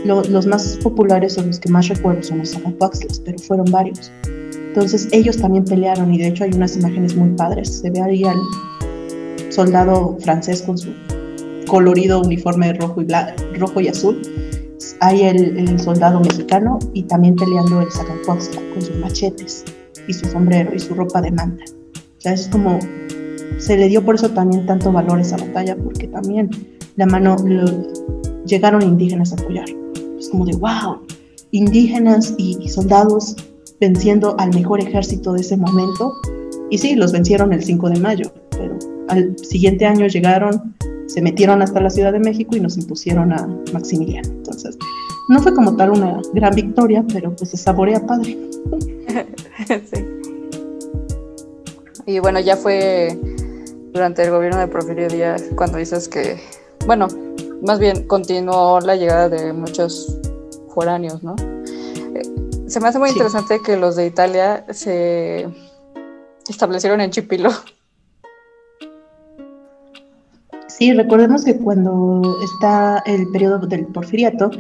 los más populares, o los que más recuerdo, son los Zacapuaxtlas, pero fueron varios. Entonces ellos también pelearon, y de hecho hay unas imágenes muy padres. Se ve ahí al soldado francés con su colorido uniforme rojo y azul. Hay el soldado mexicano, y también peleando el Zacapuaxtla con sus machetes y su sombrero y su ropa de manta. O sea, es como, se le dio por eso también tanto valor a esa batalla, porque también llegaron indígenas a apoyar. Es como de wow, indígenas y soldados venciendo al mejor ejército de ese momento. Y sí, los vencieron el 5 de mayo, pero al siguiente año llegaron, se metieron hasta la Ciudad de México y nos impusieron a Maximiliano. Entonces, no fue como tal una gran victoria, pero pues se saborea padre. Sí. Y bueno, ya fue durante el gobierno de Porfirio Díaz cuando dices que, bueno, más bien continuó la llegada de muchos foráneos, ¿no? Se me hace muy interesante que los de Italia se establecieron en Chipilo. Sí, recordemos que cuando está el periodo del Porfiriato,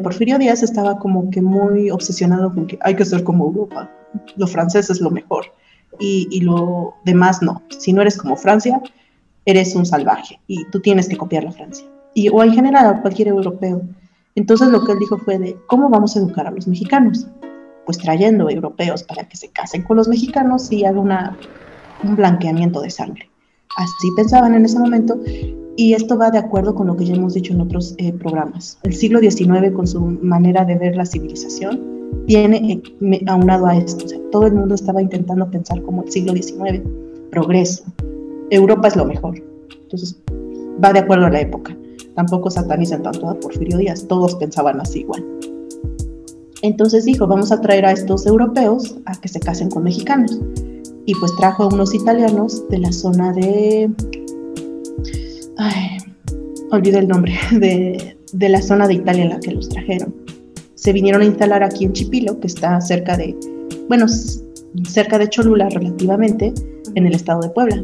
Porfirio Díaz estaba como que muy obsesionado con que hay que ser como Europa, lo francés es lo mejor, y lo demás no. Si no eres como Francia, eres un salvaje, y tú tienes que copiar a Francia, o en general a cualquier europeo. Entonces lo que él dijo fue de, ¿cómo vamos a educar a los mexicanos? Pues trayendo europeos para que se casen con los mexicanos y haga un blanqueamiento de sangre. Así pensaban en ese momento, y esto va de acuerdo con lo que ya hemos dicho en otros programas. El siglo XIX, con su manera de ver la civilización, viene aunado a esto. O sea, todo el mundo estaba intentando pensar como el siglo XIX, progreso, Europa es lo mejor. Entonces, va de acuerdo a la época. Tampoco satanizan tanto a Porfirio Díaz, todos pensaban así igual. Entonces dijo, vamos a traer a estos europeos a que se casen con mexicanos. Y pues trajo a unos italianos de la zona de... olvidé el nombre, de la zona de Italia en la que los trajeron. Se vinieron a instalar aquí en Chipilo, que está cerca de... Bueno, cerca de Cholula relativamente, en el estado de Puebla.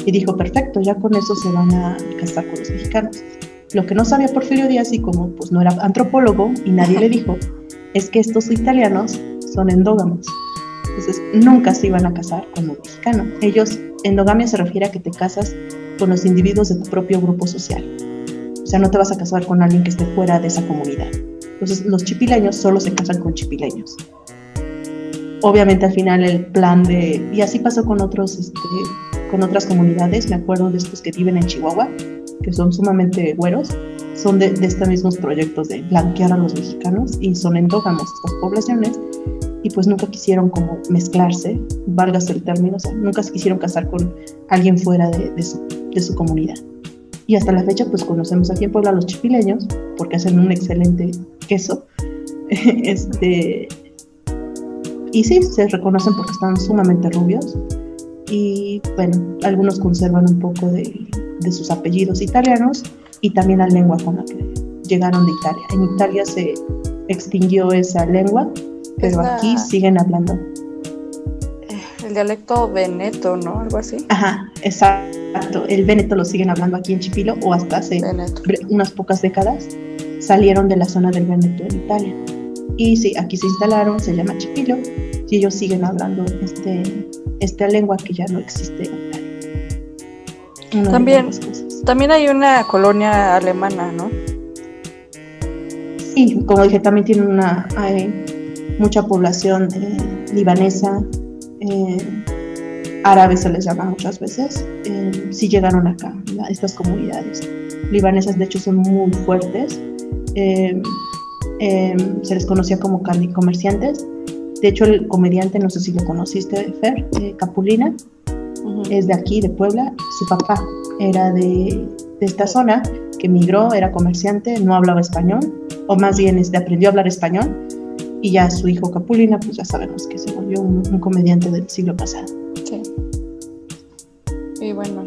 Y dijo, perfecto, ya con eso se van a casar con los mexicanos. Lo que no sabía Porfirio Díaz, y como pues no era antropólogo y nadie le dijo, es que estos italianos son endógamos. Entonces nunca se iban a casar con un mexicano. Ellos, endogamia se refiere a que te casas con los individuos de tu propio grupo social. O sea, no te vas a casar con alguien que esté fuera de esa comunidad. Entonces los chipileños solo se casan con chipileños. Obviamente al final el plan de... Y así pasó con otros, con otras comunidades. Me acuerdo de estos que viven en Chihuahua, que son sumamente güeros. Son de estos mismos proyectos de blanquear a los mexicanos y son endógamos estas poblaciones. Y pues nunca quisieron como mezclarse, válgase el término, o sea, nunca se quisieron casar con alguien fuera de su comunidad. Y hasta la fecha pues conocemos aquí en Puebla a los chipileños, porque hacen un excelente queso. Y sí, se reconocen porque están sumamente rubios. Y bueno, algunos conservan un poco de sus apellidos italianos y también la lengua con la que llegaron de Italia. En Italia se extinguió esa lengua, pero aquí siguen hablando. El dialecto veneto, ¿no? Algo así. Ajá, exacto. El veneto lo siguen hablando aquí en Chipilo, o hasta hace unas pocas décadas salieron de la zona del Veneto en Italia. Y sí, aquí se instalaron, se llama Chipilo, y ellos siguen hablando esta lengua que ya no existe en Italia. También hay una colonia alemana, ¿no? Sí, como dije, también tiene hay mucha población libanesa, árabes se les llama muchas veces. Sí llegaron acá, estas comunidades libanesas de hecho son muy fuertes. Se les conocía como comerciantes. De hecho el comediante, no sé si lo conociste, Fer, Capulina, es de aquí, de Puebla. Su papá era de esta zona, que migró, era comerciante, no hablaba español, o más bien aprendió a hablar español, y ya su hijo Capulina, pues ya sabemos que se volvió un comediante del siglo pasado. Sí. Y bueno,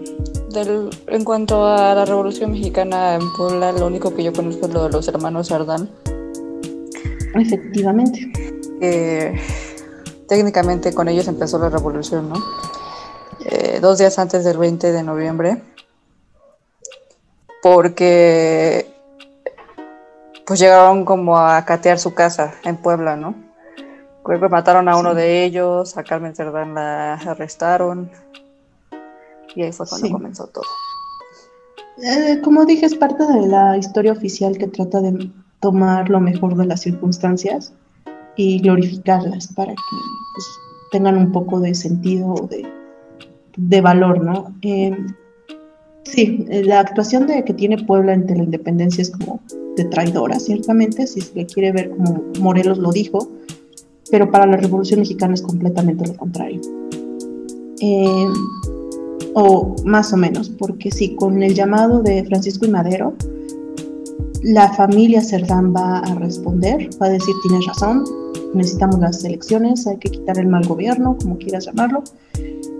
en cuanto a la Revolución Mexicana en Puebla, lo único que yo conozco es lo de los hermanos Cerdán. Efectivamente. Técnicamente con ellos empezó la revolución, ¿no? 2 días antes del 20 de noviembre, porque pues llegaron como a catear su casa en Puebla, ¿no? Creo que mataron a uno de ellos, a Carmen Cerdán la arrestaron, y ahí fue cuando comenzó todo. Como dije, es parte de la historia oficial que trata de tomar lo mejor de las circunstancias y glorificarlas para que pues, tengan un poco de sentido, de valor, ¿no? Sí, la actuación que tiene Puebla ante la independencia es como de traidora, ciertamente, si se le quiere ver como Morelos lo dijo, pero para la Revolución Mexicana es completamente lo contrario. O más o menos, porque sí, con el llamado de Francisco y Madero, la familia Cerdán va a responder, va a decir, tienes razón, necesitamos las elecciones, hay que quitar el mal gobierno, como quieras llamarlo,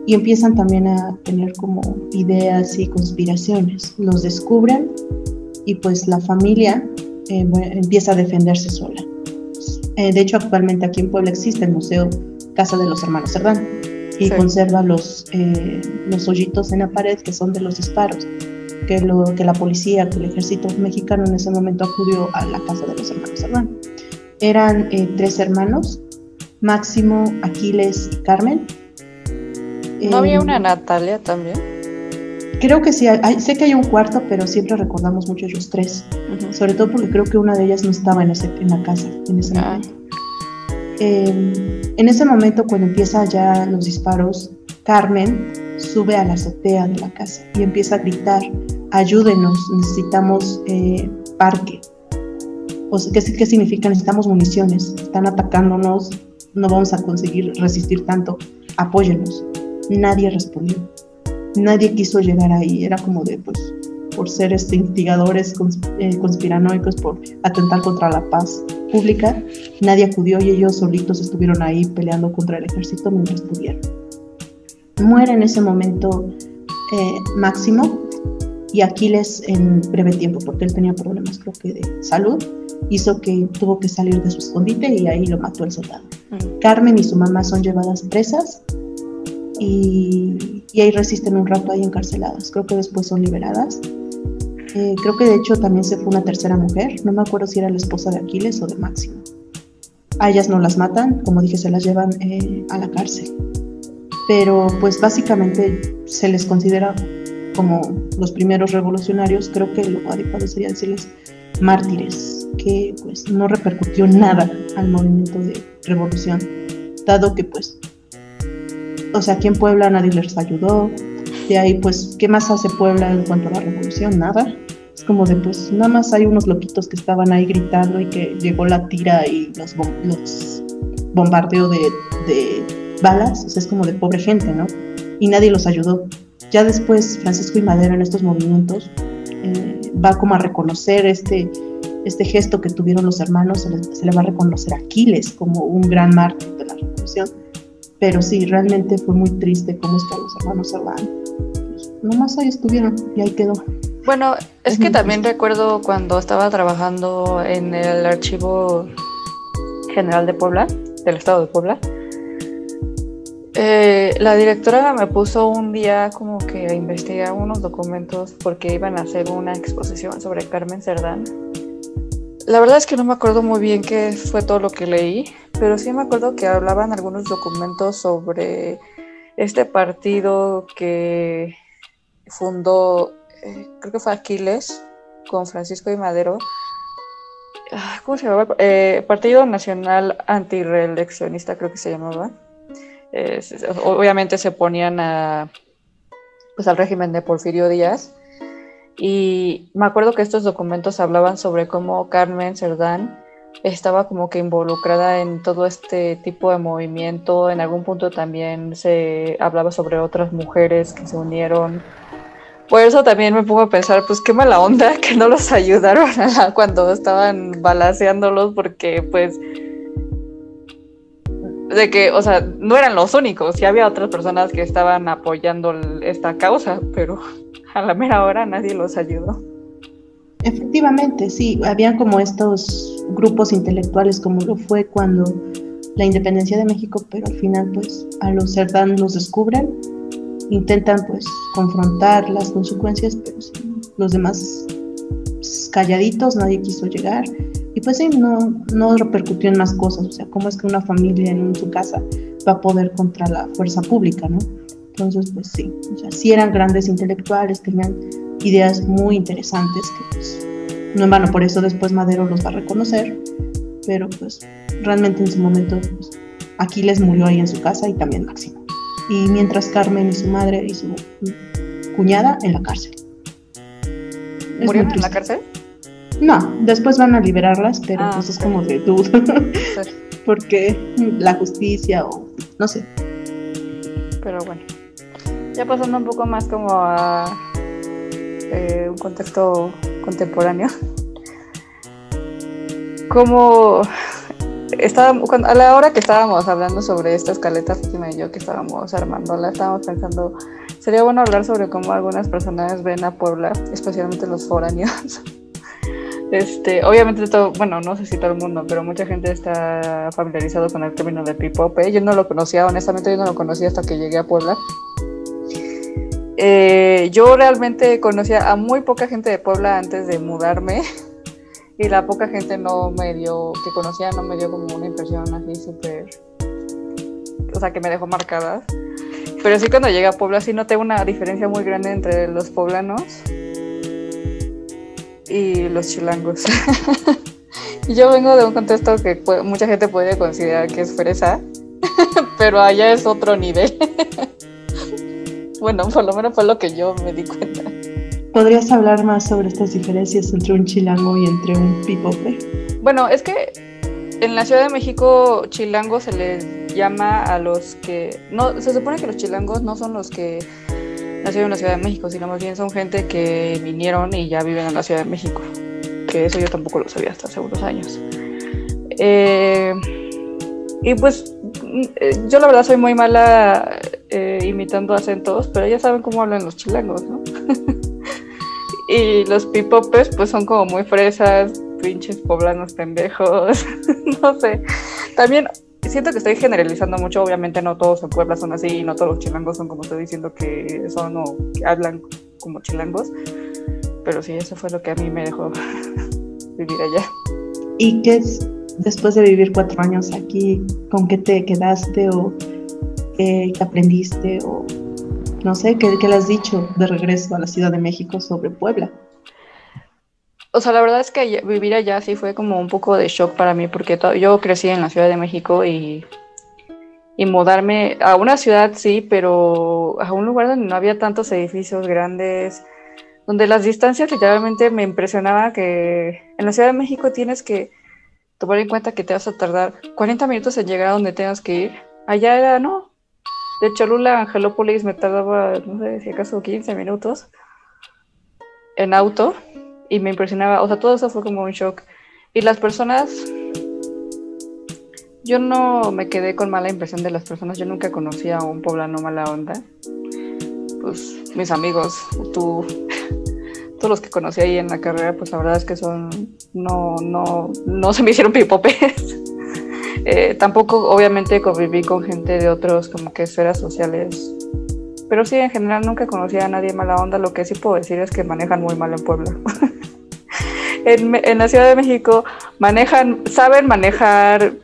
y empiezan también a tener como ideas y conspiraciones. Los descubren y pues la familia empieza a defenderse sola. De hecho, actualmente aquí en Puebla existe el Museo Casa de los Hermanos Cerdán y conserva los hoyitos en la pared que son de los disparos que la policía, que el ejército mexicano en ese momento acudió a la casa de los hermanos Cerdán. Eran 3 hermanos, Máximo, Aquiles y Carmen. ¿No había una Natalia también? Creo que sí, sé que hay un cuarto, pero siempre recordamos mucho ellos 3, sobre todo porque creo que una de ellas no estaba en la casa en ese momento. En ese momento, cuando empiezan ya los disparos, Carmen sube a la azotea de la casa y empieza a gritar, ayúdenos, necesitamos parque. O sea, ¿qué significa? Necesitamos municiones, están atacándonos, no vamos a conseguir resistir tanto, apóyenos. Nadie respondió, nadie quiso llegar ahí, era como de, pues, por ser instigadores conspiranoicos, por atentar contra la paz pública, nadie acudió y ellos solitos estuvieron ahí peleando contra el ejército mientras pudieron. Muere en ese momento Máximo y Aquiles en breve tiempo, porque él tenía problemas, creo que de salud, hizo que tuvo que salir de su escondite y ahí lo mató el soldado. Carmen y su mamá son llevadas presas y ahí resisten un rato ahí encarceladas. Creo que después son liberadas. Creo que de hecho también se fue una tercera mujer, no me acuerdo si era la esposa de Aquiles o de Máximo. A ellas no las matan, como dije, se las llevan a la cárcel. Pero pues básicamente se les considera como los primeros revolucionarios. Creo que lo adecuado sería decirles mártires, que pues no repercutió nada al movimiento de revolución, dado que pues, o sea, aquí en Puebla nadie les ayudó. De ahí pues, ¿qué más hace Puebla en cuanto a la revolución? Nada. Es como de pues, nada más hay unos loquitos que estaban ahí gritando y que llegó la tira y los bombardeó de balas. O sea, es como de pobre gente, ¿no? Y nadie los ayudó. Ya después Francisco I. Madero en estos movimientos va como a reconocer este gesto que tuvieron los hermanos. Se le va a reconocer a Aquiles como un gran mártir de la revolución. Pero sí, realmente fue muy triste cómo es que a los hermanos se van. Pues, nomás ahí estuvieron y ahí quedó. Bueno, es que también recuerdo cuando estaba trabajando en el Archivo General de Puebla, del Estado de Puebla, la directora me puso un día como que a investigar unos documentos porque iban a hacer una exposición sobre Carmen Cerdán. La verdad es que no me acuerdo muy bien qué fue todo lo que leí, pero sí me acuerdo que hablaban algunos documentos sobre este partido que fundó, creo que fue Aquiles, con Francisco I. Madero. ¿Cómo se llamaba? Partido Nacional Antireeleccionista, creo que se llamaba. Obviamente se ponían pues al régimen de Porfirio Díaz. Y me acuerdo que estos documentos hablaban sobre cómo Carmen Cerdán estaba como que involucrada en todo este tipo de movimiento. En algún punto también se hablaba sobre otras mujeres que se unieron. Por eso también me pongo a pensar, pues qué mala onda que no los ayudaron cuando estaban balaceándolos, porque pues de que, o sea, no eran los únicos, sí había otras personas que estaban apoyando esta causa, pero a la mera hora nadie los ayudó. Efectivamente, sí, había como estos grupos intelectuales como lo fue cuando la independencia de México, pero al final pues a los Cerdán los descubren, intentan pues confrontar las consecuencias, pero sí, los demás pues, calladitos, nadie quiso llegar. Y pues sí, no repercutió en más cosas, o sea, cómo es que una familia en su casa va a poder contra la fuerza pública, ¿no? Entonces, pues sí, o sea, sí eran grandes intelectuales, tenían ideas muy interesantes que pues, no en vano, por eso después Madero los va a reconocer, pero pues realmente en su momento pues, Aquiles murió ahí en su casa y también Máximo. Y mientras Carmen y su madre y su cuñada en la cárcel. ¿Murieron en la cárcel? No, después van a liberarlas, pero pues es como de duda, sí. Porque la justicia o no sé. Pero bueno, ya pasando un poco más como a un contexto contemporáneo. Como a la hora que estábamos hablando sobre esta escaleta, Fátima y yo, que estábamos armándola, estábamos pensando, sería bueno hablar sobre cómo algunas personas ven a Puebla, especialmente los foráneos. Obviamente bueno, no sé si todo el mundo, pero mucha gente está familiarizado con el término de pipope. Yo no lo conocía, honestamente yo no lo conocía hasta que llegué a Puebla. Yo realmente conocía a muy poca gente de Puebla antes de mudarme, y la poca gente que conocía no me dio como una impresión así súper, o sea, que me dejó marcada. Pero sí, cuando llegué a Puebla sí noté una diferencia muy grande entre los poblanos y los chilangos. Y yo vengo de un contexto que mucha gente puede considerar que es fresa, pero allá es otro nivel. Bueno, por lo menos fue lo que yo me di cuenta. ¿Podrías hablar más sobre estas diferencias entre un chilango y entre un pipope? Bueno, es que en la Ciudad de México chilango se les llama a los que... No, se supone que los chilangos no son los que nacieron en la Ciudad de México, sino más bien son gente que vinieron y ya viven en la Ciudad de México. Que eso yo tampoco lo sabía hasta hace unos años. Y pues yo la verdad soy muy mala imitando acentos, pero ya saben cómo hablan los chilangos, ¿no? Y los pipopes pues son como muy fresas, pinches poblanos pendejos, no sé. También siento que estoy generalizando mucho, obviamente no todos en Puebla son así, y no todos los chilangos son como estoy diciendo que son o que hablan como chilangos, pero sí, eso fue lo que a mí me dejó vivir allá. ¿Y qué es, después de vivir 4 años aquí, con qué te quedaste o qué aprendiste o no sé, qué le has dicho de regreso a la Ciudad de México sobre Puebla? O sea, la verdad es que vivir allá sí fue como un poco de shock para mí, porque yo crecí en la Ciudad de México y mudarme a una ciudad, sí, pero a un lugar donde no había tantos edificios grandes, donde las distancias literalmente me impresionaba, que en la Ciudad de México tienes que tomar en cuenta que te vas a tardar 40 minutos en llegar a donde tengas que ir. Allá era, no, de Cholula a Angelópolis me tardaba, no sé, si acaso 15 minutos en auto y me impresionaba, o sea, todo eso fue como un shock. Y las personas, yo no me quedé con mala impresión de las personas, yo nunca conocí a un poblano mala onda. Pues mis amigos, tú, todos los que conocí ahí en la carrera, pues la verdad es que no se me hicieron pipopes. Tampoco obviamente conviví con gente de otros como que esferas sociales, pero sí, en general nunca conocí a nadie mala onda. Lo que sí puedo decir es que manejan muy mal en Puebla. En la Ciudad de México saben manejar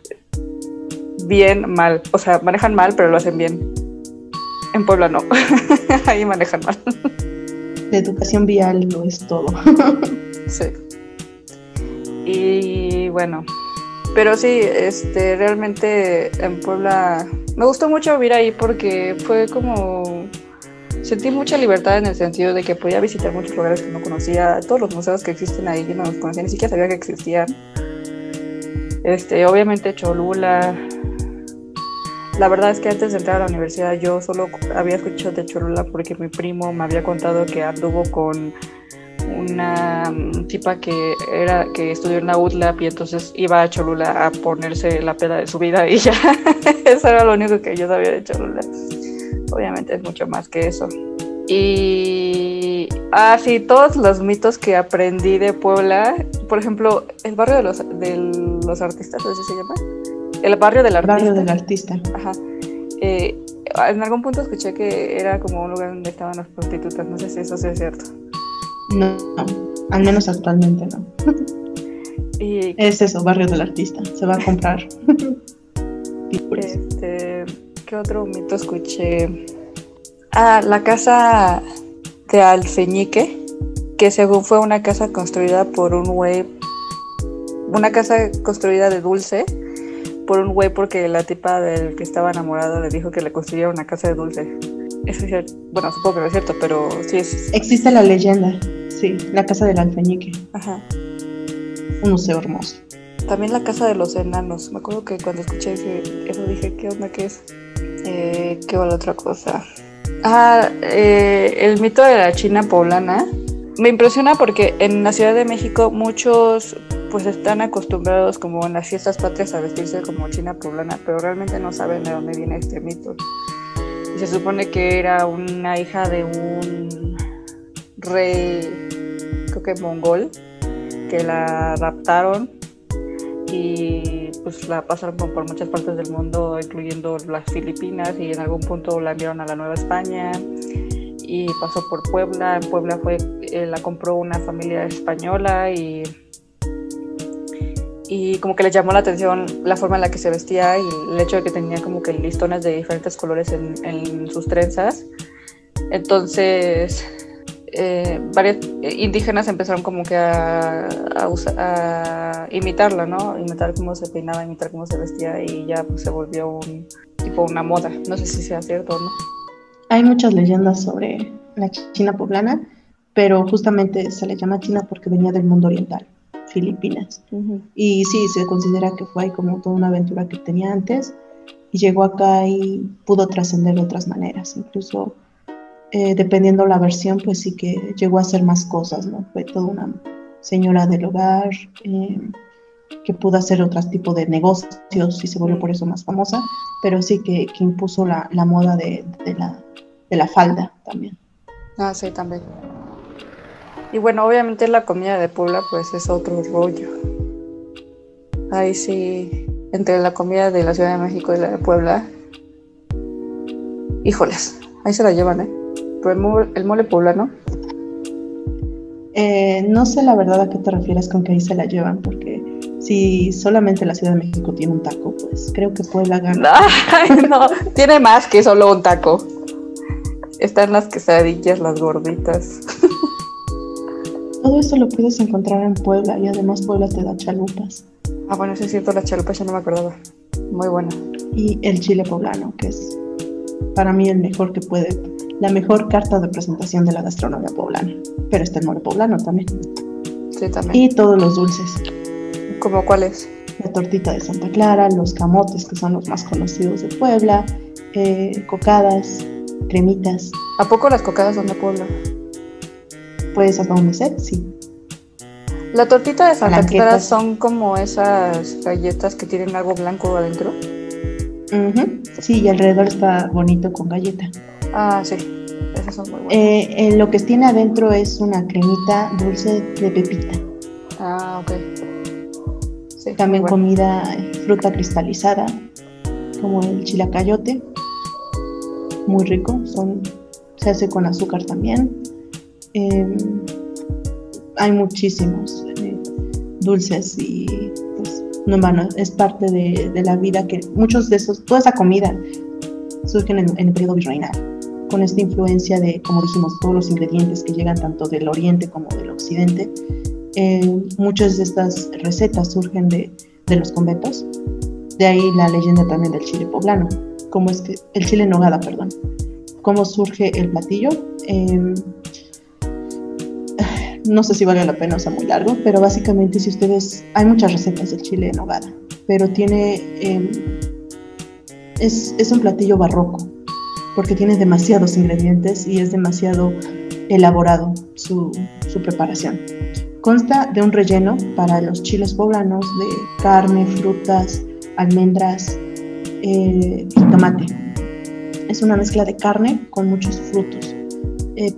bien, mal, o sea, manejan mal pero lo hacen bien. En Puebla no. Ahí manejan mal. La educación vial lo es todo. Sí. Y bueno, pero sí, realmente en Puebla me gustó mucho vivir ahí porque fue como, sentí mucha libertad en el sentido de que podía visitar muchos lugares que no conocía, todos los museos que existen ahí yo no los conocía, ni siquiera sabía que existían. Obviamente Cholula. La verdad es que antes de entrar a la universidad yo solo había escuchado de Cholula porque mi primo me había contado que anduvo con una tipa que estudió en la UTLAP y entonces iba a Cholula a ponerse la peda de su vida y ya. Eso era lo único que yo sabía de Cholula. Obviamente es mucho más que eso. Y sí, todos los mitos que aprendí de Puebla, por ejemplo, el barrio de los artistas, ¿así se llama? El barrio del artista. Barrio del artista. Ajá. En algún punto escuché que era como un lugar donde estaban las prostitutas. No sé si eso sí es cierto. No, al menos actualmente no. Es eso, barrio del artista. Se va a comprar. ¿Qué otro mito escuché? La casa de Alfeñique, que según fue una casa construida por un güey, una casa construida de dulce por un güey porque la tipa del que estaba enamorado le dijo que le construyera una casa de dulce. Eso es cierto. Bueno, supongo que no es cierto, pero sí es. Existe la leyenda, sí, la casa del Alfeñique. Ajá. Un museo hermoso. También la casa de los enanos. Me acuerdo que cuando escuché eso dije, ¿qué onda? ¿Qué es? ¿Qué va la otra cosa? El mito de la China poblana. Me impresiona porque en la Ciudad de México muchos pues están acostumbrados como en las fiestas patrias a vestirse como China poblana, pero realmente no saben de dónde viene este mito. Y se supone que era una hija de un rey, creo que mongol, que la raptaron y pues la pasaron por muchas partes del mundo, incluyendo las Filipinas, y en algún punto la enviaron a la Nueva España y pasó por Puebla. En Puebla la compró una familia española y como que les llamó la atención la forma en la que se vestía y el hecho de que tenía como que listones de diferentes colores en sus trenzas. Entonces varios indígenas empezaron como que a imitarla, ¿no? Imitar cómo se peinaba, imitar cómo se vestía, y ya pues, se volvió una moda. No sé si sea cierto o no. Hay muchas leyendas sobre la China poblana, pero justamente se le llama China porque venía del mundo oriental, Filipinas. Uh-huh. Y sí, se considera que fue ahí como toda una aventura que tenía antes y llegó acá y pudo trascender de otras maneras. Incluso dependiendo la versión, pues sí que llegó a hacer más cosas, ¿no? Fue toda una señora del hogar que pudo hacer otros tipos de negocios y se volvió por eso más famosa, pero sí que impuso la moda de la falda también. Sí, también. Y bueno, obviamente la comida de Puebla pues es otro rollo. Ahí sí, entre la comida de la Ciudad de México y la de Puebla, híjoles, ahí se la llevan, ¿eh? Pero el mole poblano. No sé la verdad a qué te refieres con que ahí se la llevan, porque si solamente la Ciudad de México tiene un taco, pues creo que Puebla gana. Ay, no, tiene más que solo un taco. Están las quesadillas, las gorditas. Todo eso lo puedes encontrar en Puebla y además Puebla te da chalupas. Ah, bueno, sí es cierto, las chalupas ya no me acordaba. Muy buena. Y el chile poblano, que es para mí el mejor que puede, la mejor carta de presentación de la gastronomía poblana. Pero está el mole poblano también. Sí, también. Y todos los dulces. ¿Cómo cuáles? La tortita de Santa Clara, los camotes, que son los más conocidos de Puebla, cocadas, cremitas. ¿A poco las cocadas son de Puebla? Pues hasta donde sé, sí. La tortita de Santa Clara Blanquetas. son como esas galletas que tienen algo blanco adentro. Uh-huh. Sí, y alrededor está bonito con galleta. Ah, sí, esas son muy buenas. Lo que tiene adentro es una cremita dulce de pepita. Ah, ok. Sí, También muy bueno. comida, fruta cristalizada, como el chilacayote. Muy rico, se hace con azúcar también. Hay muchísimos dulces y pues no, bueno, es parte de la vida que muchos de esos, toda esa comida surgen en el periodo virreinal, con esta influencia de, como dijimos, todos los ingredientes que llegan tanto del oriente como del occidente. Muchas de estas recetas surgen de los conventos, de ahí la leyenda también del chile poblano, cómo es que, el chile en nogada, perdón, cómo surge el platillo. No sé si vale la pena, o sea, muy largo, pero básicamente si ustedes, hay muchas recetas del chile en nogada, pero tiene, es un platillo barroco, porque tiene demasiados ingredientes y es demasiado elaborado su preparación. Consta de un relleno para los chiles poblanos de carne, frutas, almendras y tomate. Es una mezcla de carne con muchos frutos,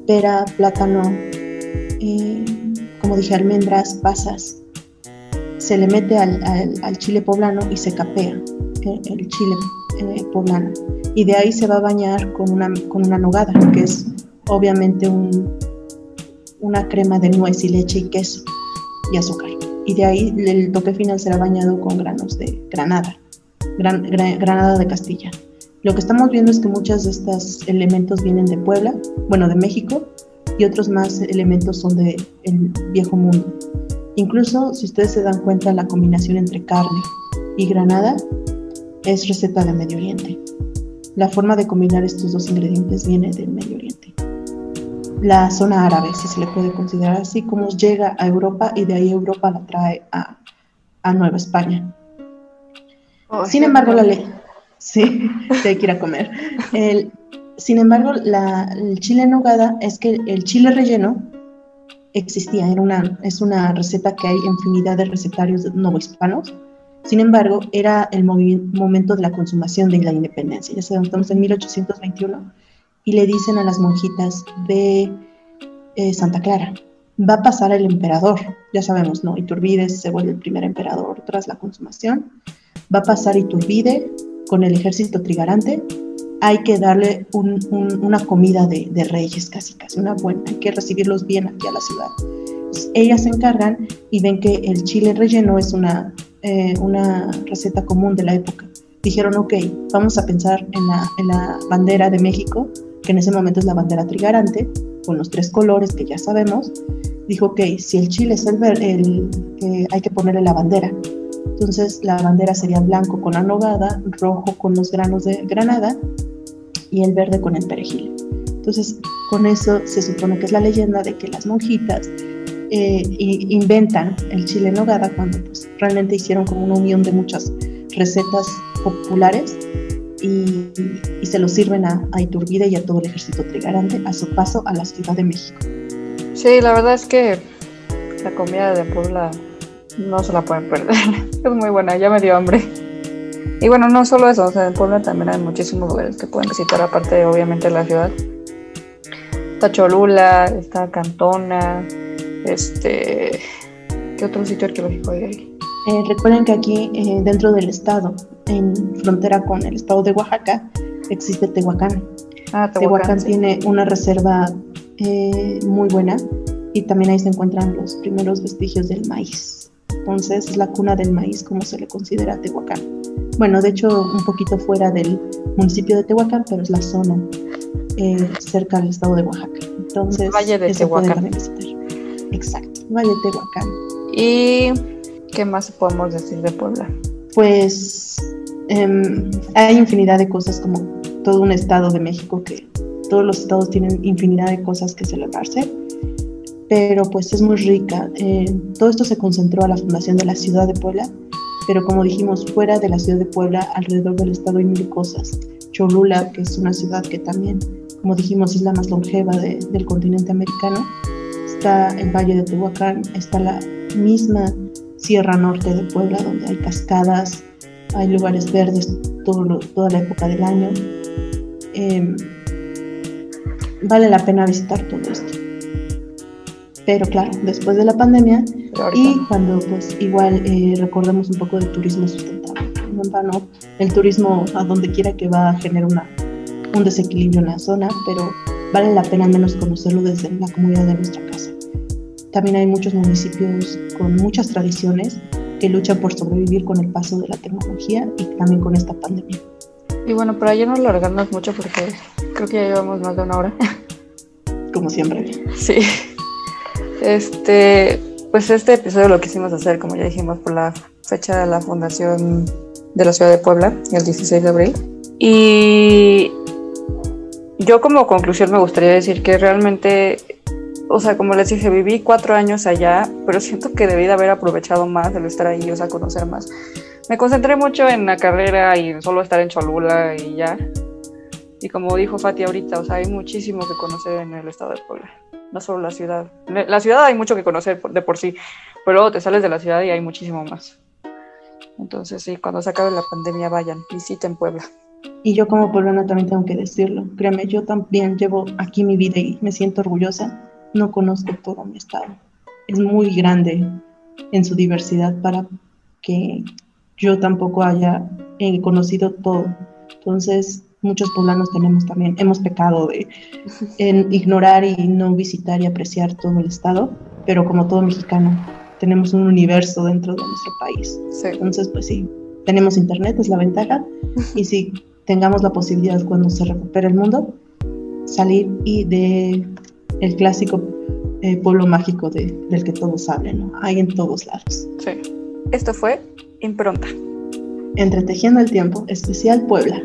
pera, plátano, como dije, almendras, pasas. Se le mete al chile poblano y se capea el chile poblano. Y de ahí se va a bañar con una nogada, que es obviamente una crema de nuez y leche y queso y azúcar. Y de ahí el toque final será bañado con granos de granada, granada de Castilla. Lo que estamos viendo es que muchos de estos elementos vienen de Puebla, bueno, de México, y otros más elementos son del viejo mundo. Incluso, si ustedes se dan cuenta, la combinación entre carne y granada es receta de Medio Oriente. La forma de combinar estos dos ingredientes viene del Medio Oriente. La zona árabe, si se le puede considerar así, como llega a Europa y de ahí Europa la trae a Nueva España. Oh, Sin embargo, la ley... Sí, te hay que ir a comer. Sin embargo, el chile en nogada es que el chile relleno existía, es una receta que hay en infinidad de recetarios novohispanos. Sin embargo, era el momento de la consumación de la independencia. Ya sabemos, estamos en 1821 y le dicen a las monjitas de Santa Clara, va a pasar el emperador, ya sabemos, ¿no? Iturbide se vuelve el primer emperador tras la consumación, va a pasar Iturbide con el ejército trigarante, hay que darle una comida de reyes, casi una buena, hay que recibirlos bien aquí a la ciudad. Entonces, ellas se encargan y ven que el chile relleno es una receta común de la época. Dijeron, ok, vamos a pensar en la bandera de México, que en ese momento es la bandera trigarante, con los 3 colores que ya sabemos. Dijo, ok, si el chile es hay que ponerle la bandera. Entonces la bandera sería blanco con la nogada, rojo con los granos de granada y el verde con el perejil. Entonces con eso se supone que es la leyenda de que las monjitas inventan el chile en nogada cuando pues, realmente hicieron como una unión de muchas recetas populares y se lo sirven a Iturbide y a todo el ejército trigarante a su paso a la Ciudad de México. Sí, la verdad es que la comida de Puebla no se la pueden perder. Es muy buena, ya me dio hambre. Y bueno, no solo eso, o sea, en Puebla también hay muchísimos lugares que pueden visitar, aparte de, obviamente, la ciudad. Está Cholula, está Cantona, ¿Qué otro sitio arqueológico hay ahí? Recuerden que aquí, dentro del estado, en frontera con el estado de Oaxaca, existe Tehuacán. Tehuacán sí. Tiene una reserva muy buena y también ahí se encuentran los primeros vestigios del maíz. Entonces es la cuna del maíz, como se le considera a Tehuacán. Bueno, de hecho, un poquito fuera del municipio de Tehuacán, pero es la zona cerca del estado de Oaxaca. Entonces, Valle de Tehuacán. Exacto, Valle de Tehuacán. ¿Y qué más podemos decir de Puebla? Pues hay infinidad de cosas, como todo un estado de México, que todos los estados tienen infinidad de cosas que celebrarse, pero pues es muy rica. Todo esto se concentró a la fundación de la ciudad de Puebla, pero como dijimos, fuera de la ciudad de Puebla, alrededor del estado hay mil cosas. Cholula, que es una ciudad que también, como dijimos, es la más longeva del continente americano. Está el Valle de Tehuacán, está la misma Sierra Norte de Puebla, donde hay cascadas, hay lugares verdes toda la época del año. Vale la pena visitar todo esto. Pero claro, después de la pandemia y cuando pues igual recordemos un poco del turismo sustentable. No en vano, el turismo a donde quiera que va genera un desequilibrio en la zona, pero vale la pena al menos conocerlo desde la comodidad de nuestra casa. También hay muchos municipios con muchas tradiciones que luchan por sobrevivir con el paso de la tecnología y también con esta pandemia. Y bueno, para ya no alargarnos mucho porque creo que ya llevamos más de una hora. Como siempre. Sí. Pues este episodio lo quisimos hacer, como ya dijimos, por la fecha de la fundación de la ciudad de Puebla, el 16 de abril. Y yo como conclusión me gustaría decir que realmente, o sea, como les dije, viví 4 años allá, pero siento que debí de haber aprovechado más el estar ahí, o sea, conocer más. Me concentré mucho en la carrera y en solo estar en Cholula y ya. Y como dijo Fati ahorita, o sea, hay muchísimo que conocer en el estado de Puebla. No solo la ciudad. La ciudad hay mucho que conocer de por sí, pero luego te sales de la ciudad y hay muchísimo más. Entonces sí, cuando se acabe la pandemia vayan, visiten Puebla. Y yo como pueblana también tengo que decirlo. Créeme, yo también llevo aquí mi vida y me siento orgullosa. No conozco todo mi estado. Es muy grande en su diversidad para que yo tampoco haya conocido todo. Entonces, muchos poblanos hemos pecado en ignorar y no visitar y apreciar todo el estado, pero como todo mexicano, tenemos un universo dentro de nuestro país. Sí. Entonces, pues sí, tenemos internet, es la ventaja, y si tengamos la posibilidad cuando se recupere el mundo, salir y de el clásico pueblo mágico del que todos hablan, ¿no? Hay en todos lados. Sí. Esto fue Impronta. Entretejiendo el tiempo, especial Puebla.